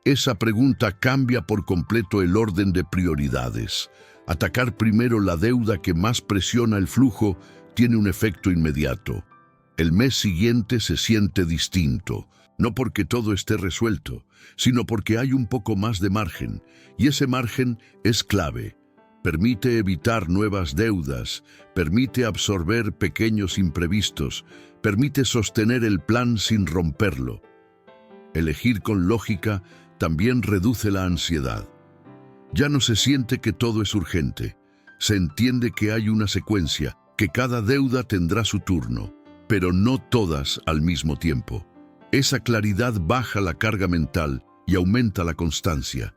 Esa pregunta cambia por completo el orden de prioridades. Atacar primero la deuda que más presiona el flujo tiene un efecto inmediato. El mes siguiente se siente distinto, no porque todo esté resuelto, sino porque hay un poco más de margen, y ese margen es clave. Permite evitar nuevas deudas, permite absorber pequeños imprevistos, permite sostener el plan sin romperlo. Elegir con lógica también reduce la ansiedad. Ya no se siente que todo es urgente. Se entiende que hay una secuencia, que cada deuda tendrá su turno, pero no todas al mismo tiempo. Esa claridad baja la carga mental y aumenta la constancia.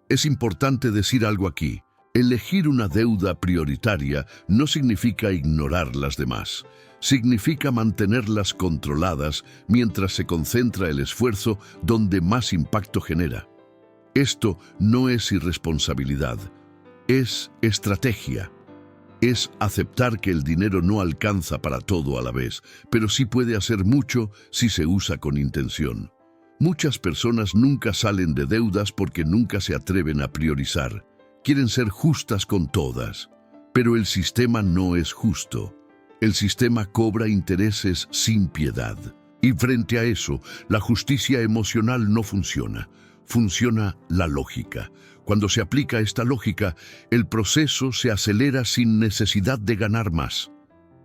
Es importante decir algo aquí. Elegir una deuda prioritaria no significa ignorar las demás. Significa mantenerlas controladas mientras se concentra el esfuerzo donde más impacto genera. Esto no es irresponsabilidad, es estrategia. Es aceptar que el dinero no alcanza para todo a la vez, pero sí puede hacer mucho si se usa con intención. Muchas personas nunca salen de deudas porque nunca se atreven a priorizar. Quieren ser justas con todas, pero el sistema no es justo. El sistema cobra intereses sin piedad. Y frente a eso, la justicia emocional no funciona. Funciona la lógica. Cuando se aplica esta lógica, el proceso se acelera sin necesidad de ganar más.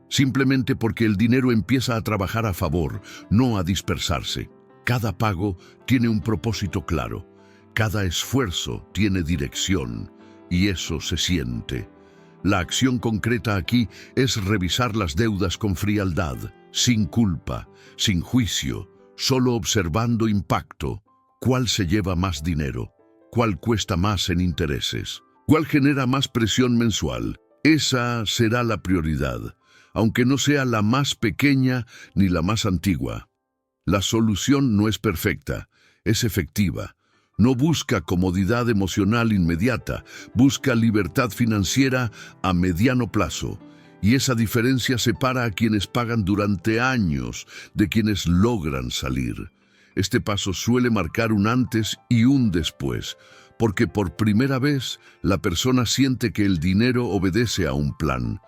Simplemente porque el dinero empieza a trabajar a favor, no a dispersarse. Cada pago tiene un propósito claro. Cada esfuerzo tiene dirección. Y eso se siente. La acción concreta aquí es revisar las deudas con frialdad, sin culpa, sin juicio, solo observando impacto. ¿Cuál se lleva más dinero? ¿Cuál cuesta más en intereses? ¿Cuál genera más presión mensual? Esa será la prioridad, aunque no sea la más pequeña ni la más antigua. La solución no es perfecta, es efectiva. No busca comodidad emocional inmediata, busca libertad financiera a mediano plazo. Y esa diferencia separa a quienes pagan durante años de quienes logran salir. Este paso suele marcar un antes y un después, porque por primera vez la persona siente que el dinero obedece a un plan,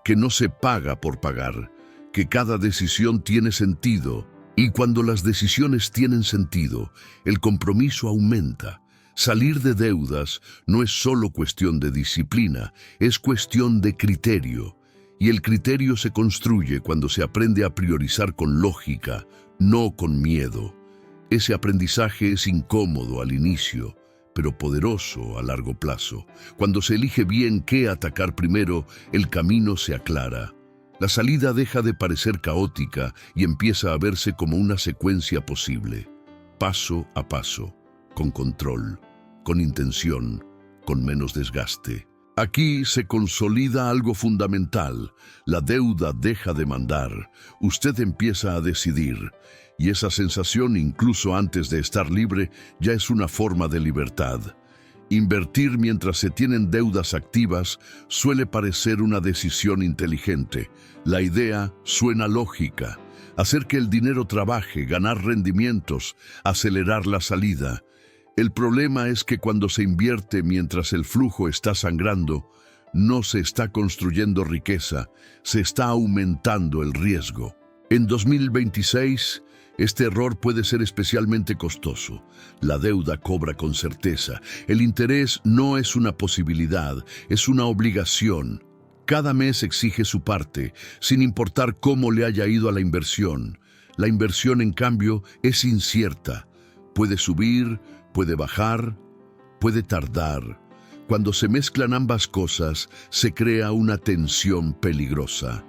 que no se paga por pagar, que cada decisión tiene sentido. Y cuando las decisiones tienen sentido, el compromiso aumenta. Salir de deudas no es solo cuestión de disciplina, es cuestión de criterio. Y el criterio se construye cuando se aprende a priorizar con lógica, no con miedo. Ese aprendizaje es incómodo al inicio, pero poderoso a largo plazo. Cuando se elige bien qué atacar primero, el camino se aclara. La salida deja de parecer caótica y empieza a verse como una secuencia posible, paso a paso, con control, con intención, con menos desgaste. Aquí se consolida algo fundamental. La deuda deja de mandar. Usted empieza a decidir. Y esa sensación, incluso antes de estar libre, ya es una forma de libertad. Invertir mientras se tienen deudas activas suele parecer una decisión inteligente. La idea suena lógica. Hacer que el dinero trabaje, ganar rendimientos, acelerar la salida. El problema es que cuando se invierte mientras el flujo está sangrando, no se está construyendo riqueza, se está aumentando el riesgo. En 2026, este error puede ser especialmente costoso. La deuda cobra con certeza. El interés no es una posibilidad, es una obligación. Cada mes exige su parte, sin importar cómo le haya ido a la inversión. La inversión, en cambio, es incierta. Puede subir, puede bajar, puede tardar. Cuando se mezclan ambas cosas, se crea una tensión peligrosa.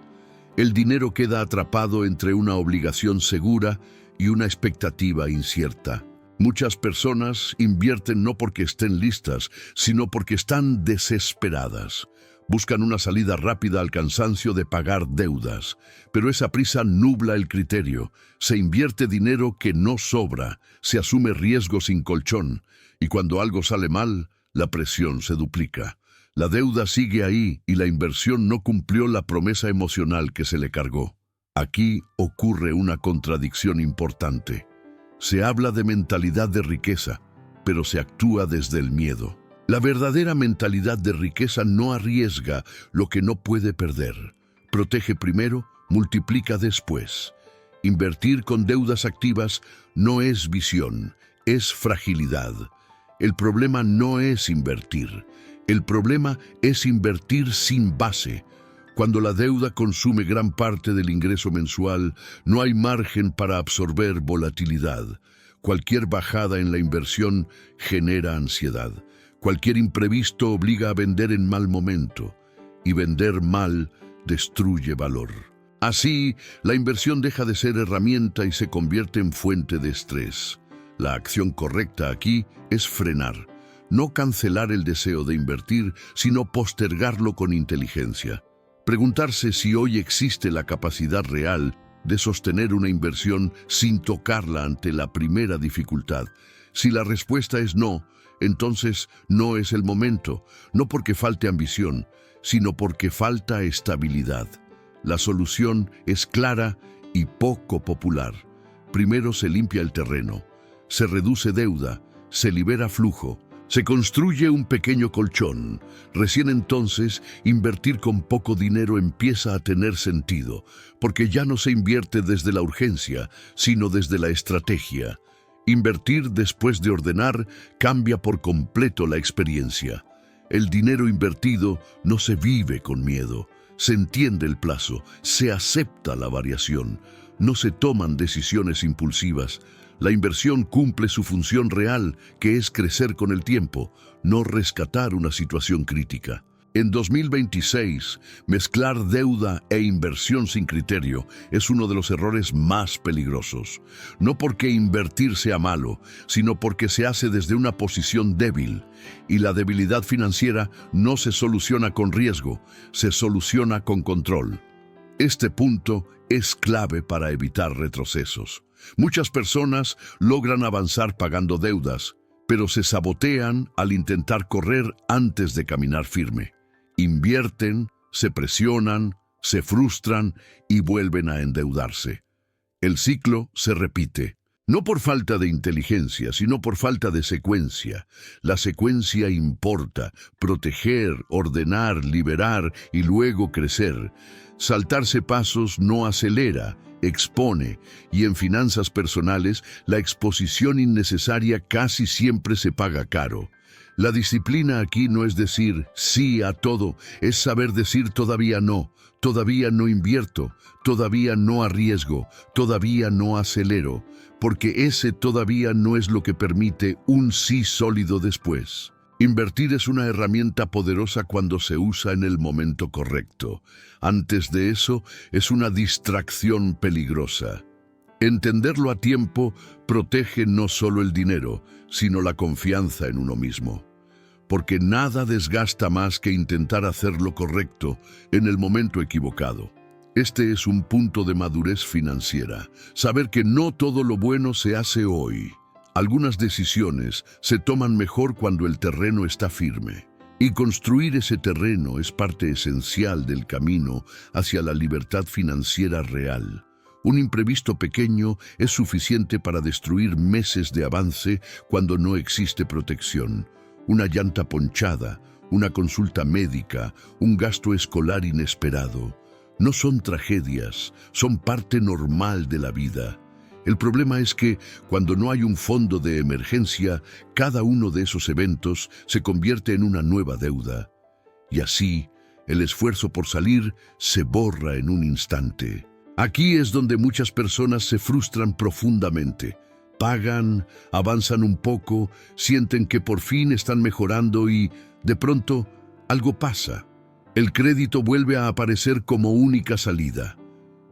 El dinero queda atrapado entre una obligación segura y una expectativa incierta. Muchas personas invierten no porque estén listas, sino porque están desesperadas. Buscan una salida rápida al cansancio de pagar deudas, pero esa prisa nubla el criterio. Se invierte dinero que no sobra, se asume riesgo sin colchón, y cuando algo sale mal, la presión se duplica. La deuda sigue ahí y la inversión no cumplió la promesa emocional que se le cargó. Aquí ocurre una contradicción importante. Se habla de mentalidad de riqueza, pero se actúa desde el miedo. La verdadera mentalidad de riqueza no arriesga lo que no puede perder. Protege primero, multiplica después. Invertir con deudas activas no es visión, es fragilidad. El problema no es invertir. El problema es invertir sin base. Cuando la deuda consume gran parte del ingreso mensual, no hay margen para absorber volatilidad. Cualquier bajada en la inversión genera ansiedad. Cualquier imprevisto obliga a vender en mal momento, y vender mal destruye valor. Así, la inversión deja de ser herramienta y se convierte en fuente de estrés. La acción correcta aquí es frenar, no cancelar el deseo de invertir, sino postergarlo con inteligencia. Preguntarse si hoy existe la capacidad real de sostener una inversión sin tocarla ante la primera dificultad. Si la respuesta es no, entonces no es el momento, no porque falte ambición, sino porque falta estabilidad. La solución es clara y poco popular. Primero se limpia el terreno, se reduce deuda, se libera flujo, se construye un pequeño colchón. Recién entonces, invertir con poco dinero empieza a tener sentido, porque ya no se invierte desde la urgencia, sino desde la estrategia. Invertir después de ordenar cambia por completo la experiencia. El dinero invertido no se vive con miedo, se entiende el plazo, se acepta la variación, no se toman decisiones impulsivas. La inversión cumple su función real, que es crecer con el tiempo, no rescatar una situación crítica. En 2026, mezclar deuda e inversión sin criterio es uno de los errores más peligrosos. No porque invertir sea malo, sino porque se hace desde una posición débil. Y la debilidad financiera no se soluciona con riesgo, se soluciona con control. Este punto es clave para evitar retrocesos. Muchas personas logran avanzar pagando deudas, pero se sabotean al intentar correr antes de caminar firme. Invierten, se presionan, se frustran y vuelven a endeudarse. El ciclo se repite, no por falta de inteligencia, sino por falta de secuencia. La secuencia importa: proteger, ordenar, liberar y luego crecer. Saltarse pasos no acelera, expone, y en finanzas personales la exposición innecesaria casi siempre se paga caro. La disciplina aquí no es decir sí a todo, es saber decir todavía no invierto, todavía no arriesgo, todavía no acelero, porque ese todavía no es lo que permite un sí sólido después. Invertir es una herramienta poderosa cuando se usa en el momento correcto. Antes de eso, es una distracción peligrosa. Entenderlo a tiempo protege no solo el dinero, sino la confianza en uno mismo. Porque nada desgasta más que intentar hacer lo correcto en el momento equivocado. Este es un punto de madurez financiera. Saber que no todo lo bueno se hace hoy. Algunas decisiones se toman mejor cuando el terreno está firme. Y construir ese terreno es parte esencial del camino hacia la libertad financiera real. Un imprevisto pequeño es suficiente para destruir meses de avance cuando no existe protección. Una llanta ponchada, una consulta médica, un gasto escolar inesperado. No son tragedias, son parte normal de la vida. El problema es que, cuando no hay un fondo de emergencia, cada uno de esos eventos se convierte en una nueva deuda. Y así, el esfuerzo por salir se borra en un instante. Aquí es donde muchas personas se frustran profundamente. Pagan, avanzan un poco, sienten que por fin están mejorando y, de pronto, algo pasa. El crédito vuelve a aparecer como única salida.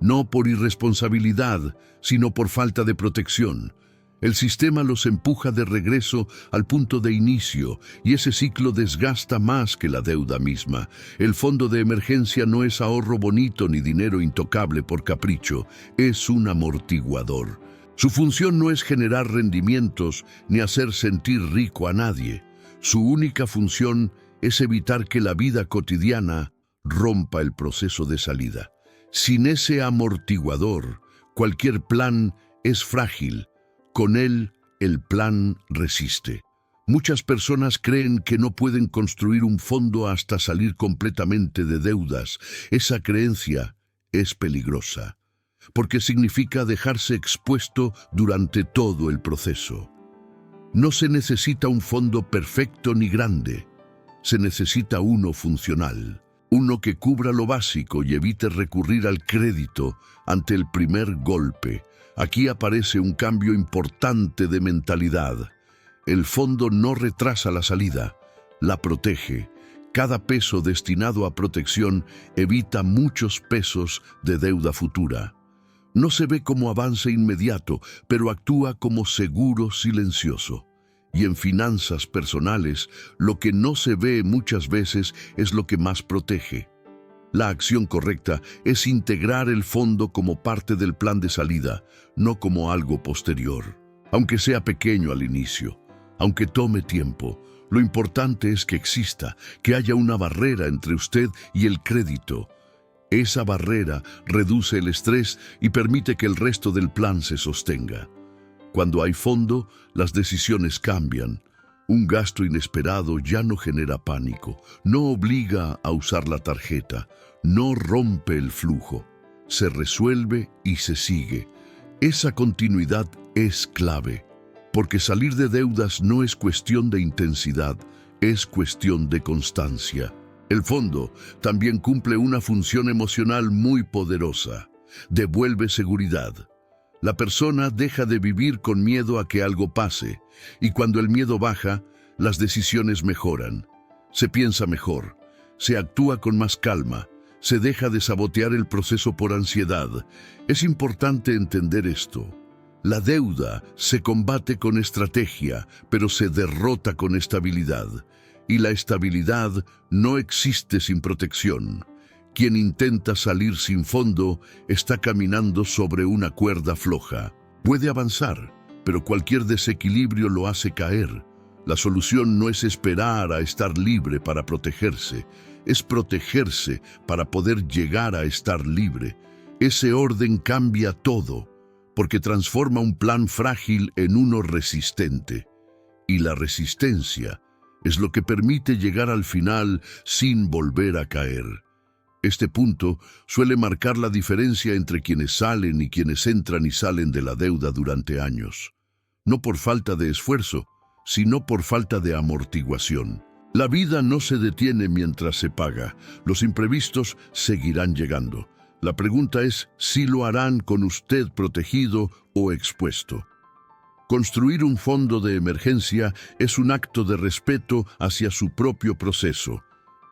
No por irresponsabilidad, sino por falta de protección. El sistema los empuja de regreso al punto de inicio y ese ciclo desgasta más que la deuda misma. El fondo de emergencia no es ahorro bonito ni dinero intocable por capricho, es un amortiguador. Su función no es generar rendimientos ni hacer sentir rico a nadie. Su única función es evitar que la vida cotidiana rompa el proceso de salida. Sin ese amortiguador, cualquier plan es frágil. Con él, el plan resiste. Muchas personas creen que no pueden construir un fondo hasta salir completamente de deudas. Esa creencia es peligrosa, porque significa dejarse expuesto durante todo el proceso. No se necesita un fondo perfecto ni grande. Se necesita uno funcional, uno que cubra lo básico y evite recurrir al crédito ante el primer golpe. Aquí aparece un cambio importante de mentalidad. El fondo no retrasa la salida, la protege. Cada peso destinado a protección evita muchos pesos de deuda futura. No se ve como avance inmediato, pero actúa como seguro silencioso. Y en finanzas personales, lo que no se ve muchas veces es lo que más protege. La acción correcta es integrar el fondo como parte del plan de salida, no como algo posterior. Aunque sea pequeño al inicio, aunque tome tiempo, lo importante es que exista, que haya una barrera entre usted y el crédito. Esa barrera reduce el estrés y permite que el resto del plan se sostenga. Cuando hay fondo, las decisiones cambian. Un gasto inesperado ya no genera pánico, no obliga a usar la tarjeta, no rompe el flujo. Se resuelve y se sigue. Esa continuidad es clave, porque salir de deudas no es cuestión de intensidad, es cuestión de constancia. El fondo también cumple una función emocional muy poderosa. Devuelve seguridad. La persona deja de vivir con miedo a que algo pase, y cuando el miedo baja, las decisiones mejoran. Se piensa mejor, se actúa con más calma, se deja de sabotear el proceso por ansiedad. Es importante entender esto. La deuda se combate con estrategia, pero se derrota con estabilidad. Y la estabilidad no existe sin protección. Quien intenta salir sin fondo está caminando sobre una cuerda floja. Puede avanzar, pero cualquier desequilibrio lo hace caer. La solución no es esperar a estar libre para protegerse, es protegerse para poder llegar a estar libre. Ese orden cambia todo, porque transforma un plan frágil en uno resistente. Y la resistencia es lo que permite llegar al final sin volver a caer. Este punto suele marcar la diferencia entre quienes salen y quienes entran y salen de la deuda durante años. No por falta de esfuerzo, sino por falta de amortiguación. La vida no se detiene mientras se paga. Los imprevistos seguirán llegando. La pregunta es si lo harán con usted protegido o expuesto. Construir un fondo de emergencia es un acto de respeto hacia su propio proceso.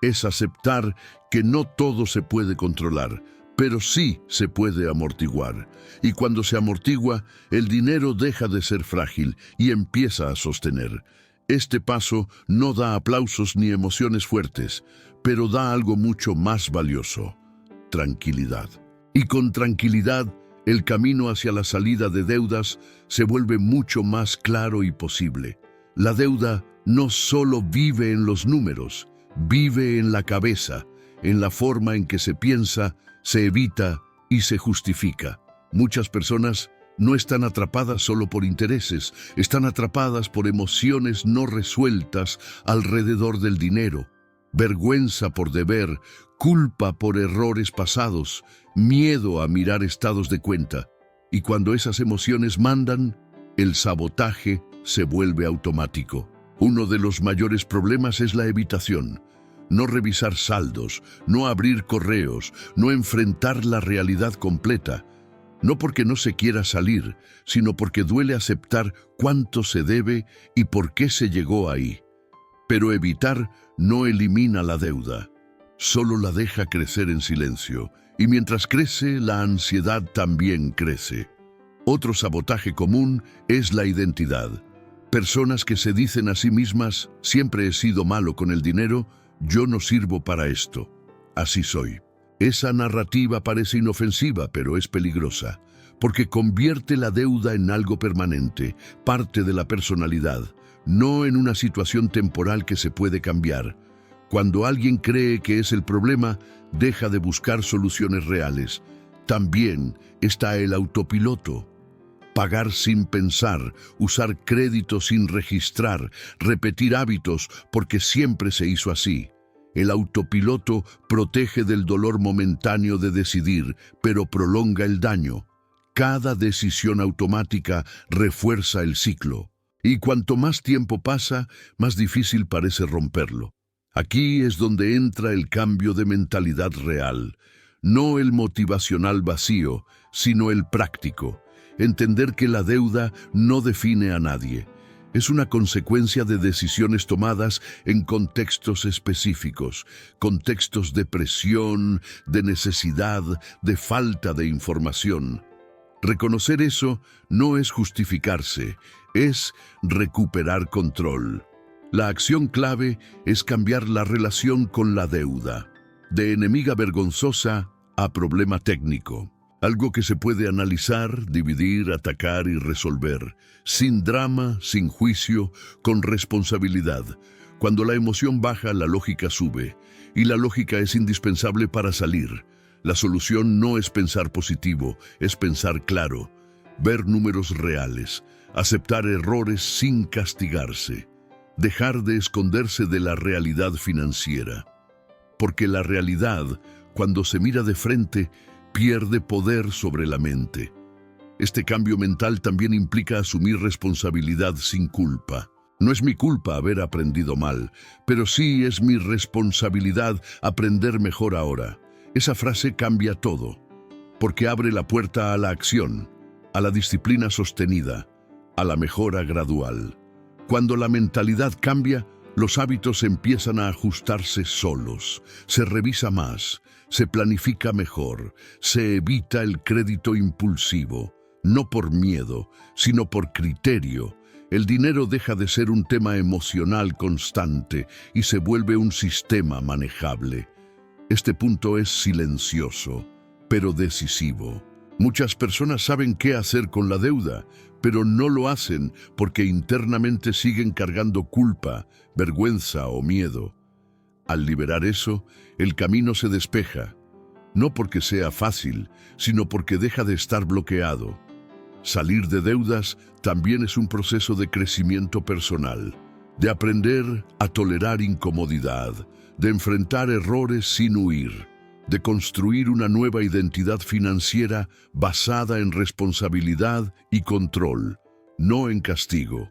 Es aceptar que no todo se puede controlar, pero sí se puede amortiguar. Y cuando se amortigua, el dinero deja de ser frágil y empieza a sostener. Este paso no da aplausos ni emociones fuertes, pero da algo mucho más valioso: tranquilidad. Y con tranquilidad, el camino hacia la salida de deudas se vuelve mucho más claro y posible. La deuda no solo vive en los números, vive en la cabeza, en la forma en que se piensa, se evita y se justifica. Muchas personas no están atrapadas solo por intereses, están atrapadas por emociones no resueltas alrededor del dinero. Vergüenza por deber, culpa por errores pasados, miedo a mirar estados de cuenta. Y cuando esas emociones mandan, el sabotaje se vuelve automático. Uno de los mayores problemas es la evitación. No revisar saldos, no abrir correos, no enfrentar la realidad completa. No porque no se quiera salir, sino porque duele aceptar cuánto se debe y por qué se llegó ahí. Pero evitar no elimina la deuda, solo la deja crecer en silencio, y mientras crece, la ansiedad también crece. Otro sabotaje común es la identidad. Personas que se dicen a sí mismas: siempre he sido malo con el dinero, yo no sirvo para esto, así soy. Esa narrativa parece inofensiva, pero es peligrosa, porque convierte la deuda en algo permanente, parte de la personalidad, no en una situación temporal que se puede cambiar. Cuando alguien cree que es el problema, deja de buscar soluciones reales. También está el autopiloto. Pagar sin pensar, usar crédito sin registrar, repetir hábitos porque siempre se hizo así. El autopiloto protege del dolor momentáneo de decidir, pero prolonga el daño. Cada decisión automática refuerza el ciclo. Y cuanto más tiempo pasa, más difícil parece romperlo. Aquí es donde entra el cambio de mentalidad real. No el motivacional vacío, sino el práctico. Entender que la deuda no define a nadie. Es una consecuencia de decisiones tomadas en contextos específicos, contextos de presión, de necesidad, de falta de información. Reconocer eso no es justificarse, es recuperar control. La acción clave es cambiar la relación con la deuda, de enemiga vergonzosa a problema técnico. Algo que se puede analizar, dividir, atacar y resolver, sin drama, sin juicio, con responsabilidad. Cuando la emoción baja, la lógica sube, y la lógica es indispensable para salir. La solución no es pensar positivo, es pensar claro, ver números reales, aceptar errores sin castigarse, dejar de esconderse de la realidad financiera. Porque la realidad, cuando se mira de frente, pierde poder sobre la mente. Este cambio mental también implica asumir responsabilidad sin culpa. No es mi culpa haber aprendido mal, pero sí es mi responsabilidad aprender mejor ahora. Esa frase cambia todo, porque abre la puerta a la acción, a la disciplina sostenida, a la mejora gradual. Cuando la mentalidad cambia, los hábitos empiezan a ajustarse solos, se revisa más, se planifica mejor, se evita el crédito impulsivo, no por miedo, sino por criterio. El dinero deja de ser un tema emocional constante y se vuelve un sistema manejable. Este punto es silencioso, pero decisivo. Muchas personas saben qué hacer con la deuda, pero no lo hacen porque internamente siguen cargando culpa, vergüenza o miedo. Al liberar eso, el camino se despeja, no porque sea fácil, sino porque deja de estar bloqueado. Salir de deudas también es un proceso de crecimiento personal, de aprender a tolerar incomodidad, de enfrentar errores sin huir, de construir una nueva identidad financiera basada en responsabilidad y control, no en castigo.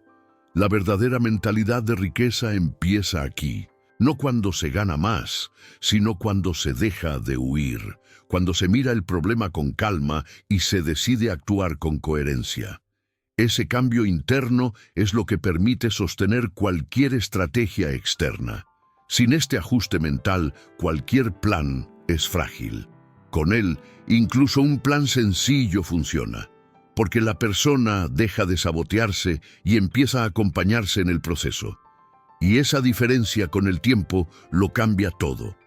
La verdadera mentalidad de riqueza empieza aquí, no cuando se gana más, sino cuando se deja de huir, cuando se mira el problema con calma y se decide actuar con coherencia. Ese cambio interno es lo que permite sostener cualquier estrategia externa. Sin este ajuste mental, cualquier plan es frágil. Con él, incluso un plan sencillo funciona, porque la persona deja de sabotearse y empieza a acompañarse en el proceso. Y esa diferencia con el tiempo lo cambia todo.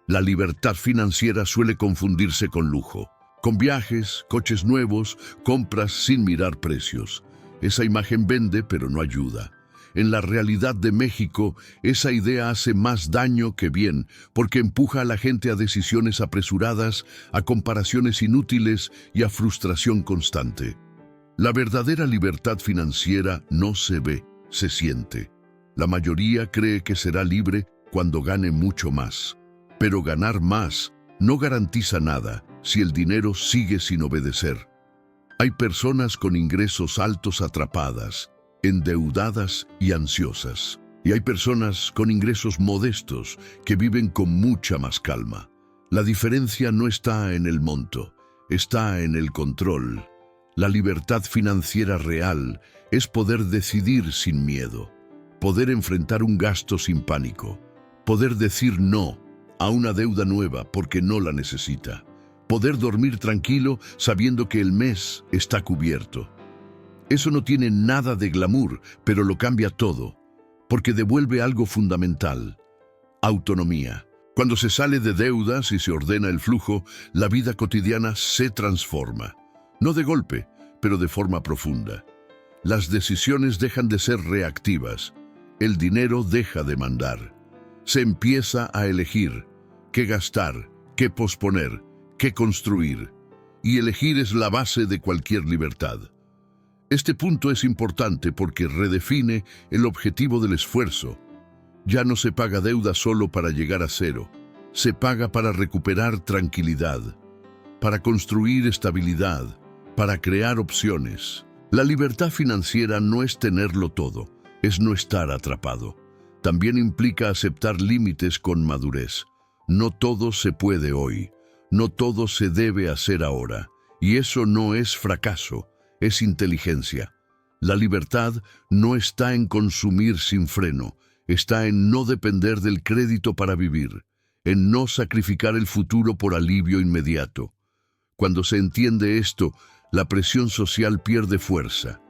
La libertad financiera suele confundirse con lujo, con viajes, coches nuevos, compras sin mirar precios. Esa imagen vende, pero no ayuda. En la realidad de México, esa idea hace más daño que bien, porque empuja a la gente a decisiones apresuradas, a comparaciones inútiles y a frustración constante. La verdadera libertad financiera no se ve, se siente. La mayoría cree que será libre cuando gane mucho más. Pero ganar más no garantiza nada si el dinero sigue sin obedecer. Hay personas con ingresos altos atrapadas, endeudadas y ansiosas. Y hay personas con ingresos modestos que viven con mucha más calma. La diferencia no está en el monto, está en el control. La libertad financiera real es poder decidir sin miedo, poder enfrentar un gasto sin pánico, poder decir no a una deuda nueva porque no la necesita, poder dormir tranquilo sabiendo que el mes está cubierto. Eso no tiene nada de glamour, pero lo cambia todo, porque devuelve algo fundamental: autonomía. Cuando se sale de deudas y se ordena el flujo, la vida cotidiana se transforma. No de golpe, pero de forma profunda. Las decisiones dejan de ser reactivas. El dinero deja de mandar. Se empieza a elegir qué gastar, qué posponer, qué construir. Y elegir es la base de cualquier libertad. Este punto es importante porque redefine el objetivo del esfuerzo. Ya no se paga deuda solo para llegar a cero. Se paga para recuperar tranquilidad, para construir estabilidad, para crear opciones. La libertad financiera no es tenerlo todo, es no estar atrapado. También implica aceptar límites con madurez. No todo se puede hoy, no todo se debe hacer ahora. Y eso no es fracaso, es inteligencia. La libertad no está en consumir sin freno, está en no depender del crédito para vivir, en no sacrificar el futuro por alivio inmediato. Cuando se entiende esto, la presión social pierde fuerza.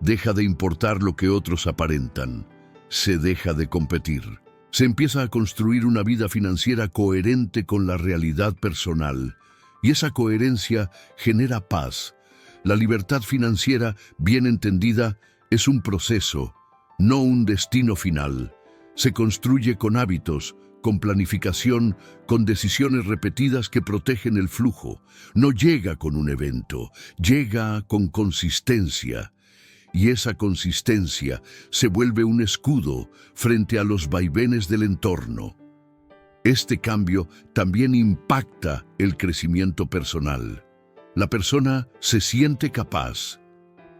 Deja de importar lo que otros aparentan. Se deja de competir. Se empieza a construir una vida financiera coherente con la realidad personal. Y esa coherencia genera paz. La libertad financiera, bien entendida, es un proceso, no un destino final. Se construye con hábitos, con planificación, con decisiones repetidas que protegen el flujo. No llega con un evento, llega con consistencia. Y esa consistencia se vuelve un escudo frente a los vaivenes del entorno. Este cambio también impacta el crecimiento personal. La persona se siente capaz,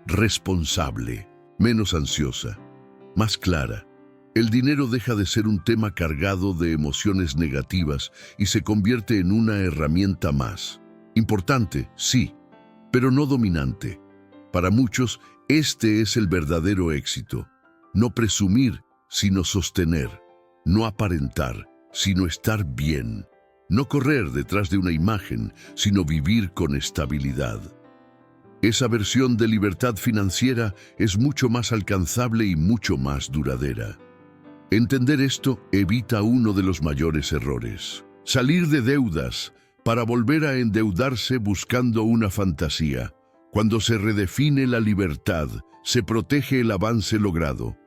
responsable, menos ansiosa, más clara. El dinero deja de ser un tema cargado de emociones negativas y se convierte en una herramienta más. Importante, sí, pero no dominante. Para muchos, este es el verdadero éxito. No presumir, sino sostener. No aparentar, sino estar bien. No correr detrás de una imagen, sino vivir con estabilidad. Esa versión de libertad financiera es mucho más alcanzable y mucho más duradera. Entender esto evita uno de los mayores errores. Salir de deudas para volver a endeudarse buscando una fantasía. Cuando se redefine la libertad, se protege el avance logrado.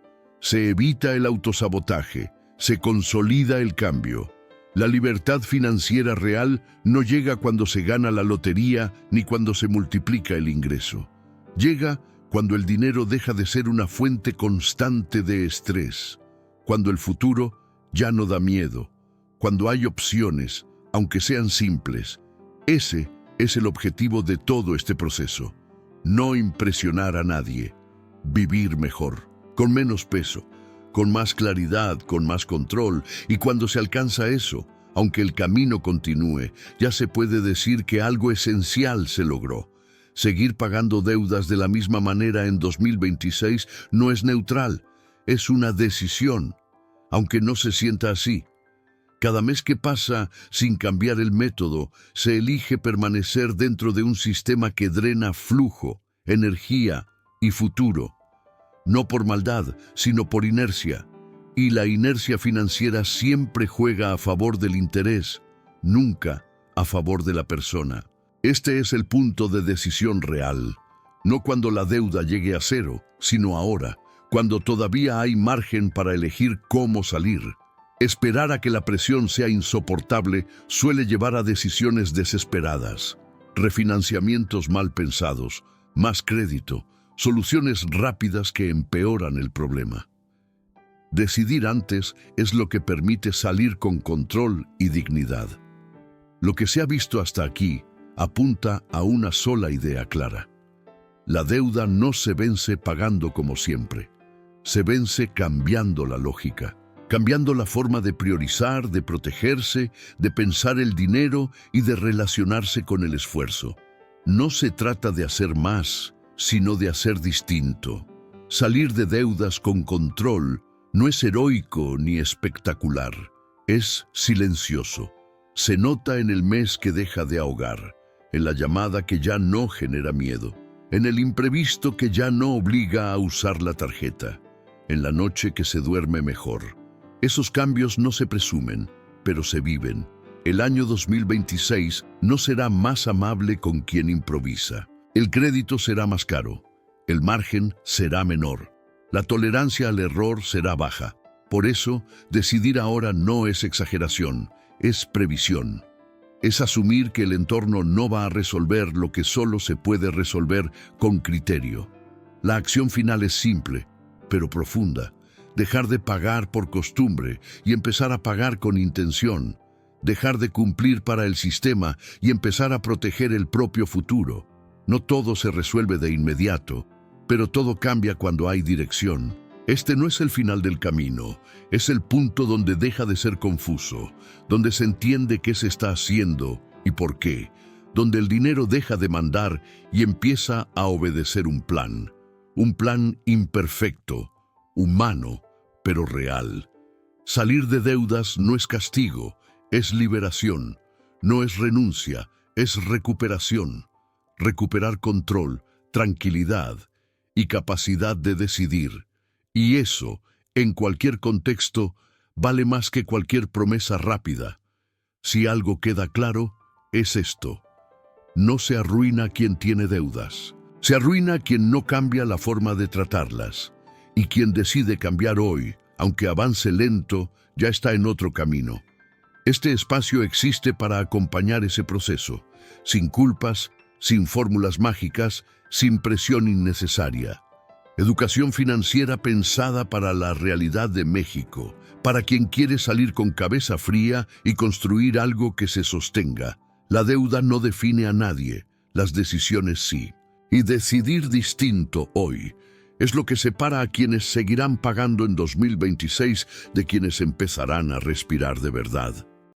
Se evita el autosabotaje, se consolida el cambio. La libertad financiera real no llega cuando se gana la lotería ni cuando se multiplica el ingreso. Llega cuando el dinero deja de ser una fuente constante de estrés, cuando el futuro ya no da miedo, cuando hay opciones, aunque sean simples. Ese es el objetivo de todo este proceso. No impresionar a nadie, vivir mejor, con menos peso, con más claridad, con más control, y cuando se alcanza eso, aunque el camino continúe, ya se puede decir que algo esencial se logró. Seguir pagando deudas de la misma manera en 2026 no es neutral, es una decisión, aunque no se sienta así. Cada mes que pasa sin cambiar el método, se elige permanecer dentro de un sistema que drena flujo, energía y futuro. No por maldad, sino por inercia. Y la inercia financiera siempre juega a favor del interés, nunca a favor de la persona. Este es el punto de decisión real. No cuando la deuda llegue a cero, sino ahora, cuando todavía hay margen para elegir cómo salir. Esperar a que la presión sea insoportable suele llevar a decisiones desesperadas, refinanciamientos mal pensados, más crédito, soluciones rápidas que empeoran el problema. Decidir antes es lo que permite salir con control y dignidad. Lo que se ha visto hasta aquí apunta a una sola idea clara. La deuda no se vence pagando como siempre. Se vence cambiando la lógica, cambiando la forma de priorizar, de protegerse, de pensar el dinero y de relacionarse con el esfuerzo. No se trata de hacer más, sino de hacer distinto. Salir de deudas con control no es heroico ni espectacular, es silencioso. Se nota en el mes que deja de ahogar, en la llamada que ya no genera miedo, en el imprevisto que ya no obliga a usar la tarjeta, en la noche que se duerme mejor. Esos cambios no se presumen, pero se viven. El año 2026 no será más amable con quien improvisa. El crédito será más caro, el margen será menor, la tolerancia al error será baja. Por eso, decidir ahora no es exageración, es previsión. Es asumir que el entorno no va a resolver lo que solo se puede resolver con criterio. La acción final es simple, pero profunda. Dejar de pagar por costumbre y empezar a pagar con intención. Dejar de cumplir para el sistema y empezar a proteger el propio futuro. No todo se resuelve de inmediato, pero todo cambia cuando hay dirección. Este no es el final del camino, es el punto donde deja de ser confuso, donde se entiende qué se está haciendo y por qué, donde el dinero deja de mandar y empieza a obedecer un plan imperfecto, humano, pero real. Salir de deudas no es castigo, es liberación, no es renuncia, es recuperación. Recuperar control, tranquilidad y capacidad de decidir. Y eso, en cualquier contexto, vale más que cualquier promesa rápida. Si algo queda claro, es esto. No se arruina quien tiene deudas. Se arruina quien no cambia la forma de tratarlas. Y quien decide cambiar hoy, aunque avance lento, ya está en otro camino. Este espacio existe para acompañar ese proceso, sin culpas, sin fórmulas mágicas, sin presión innecesaria. Educación financiera pensada para la realidad de México, para quien quiere salir con cabeza fría y construir algo que se sostenga. La deuda no define a nadie, las decisiones sí. Y decidir distinto hoy es lo que separa a quienes seguirán pagando en 2026 de quienes empezarán a respirar de verdad.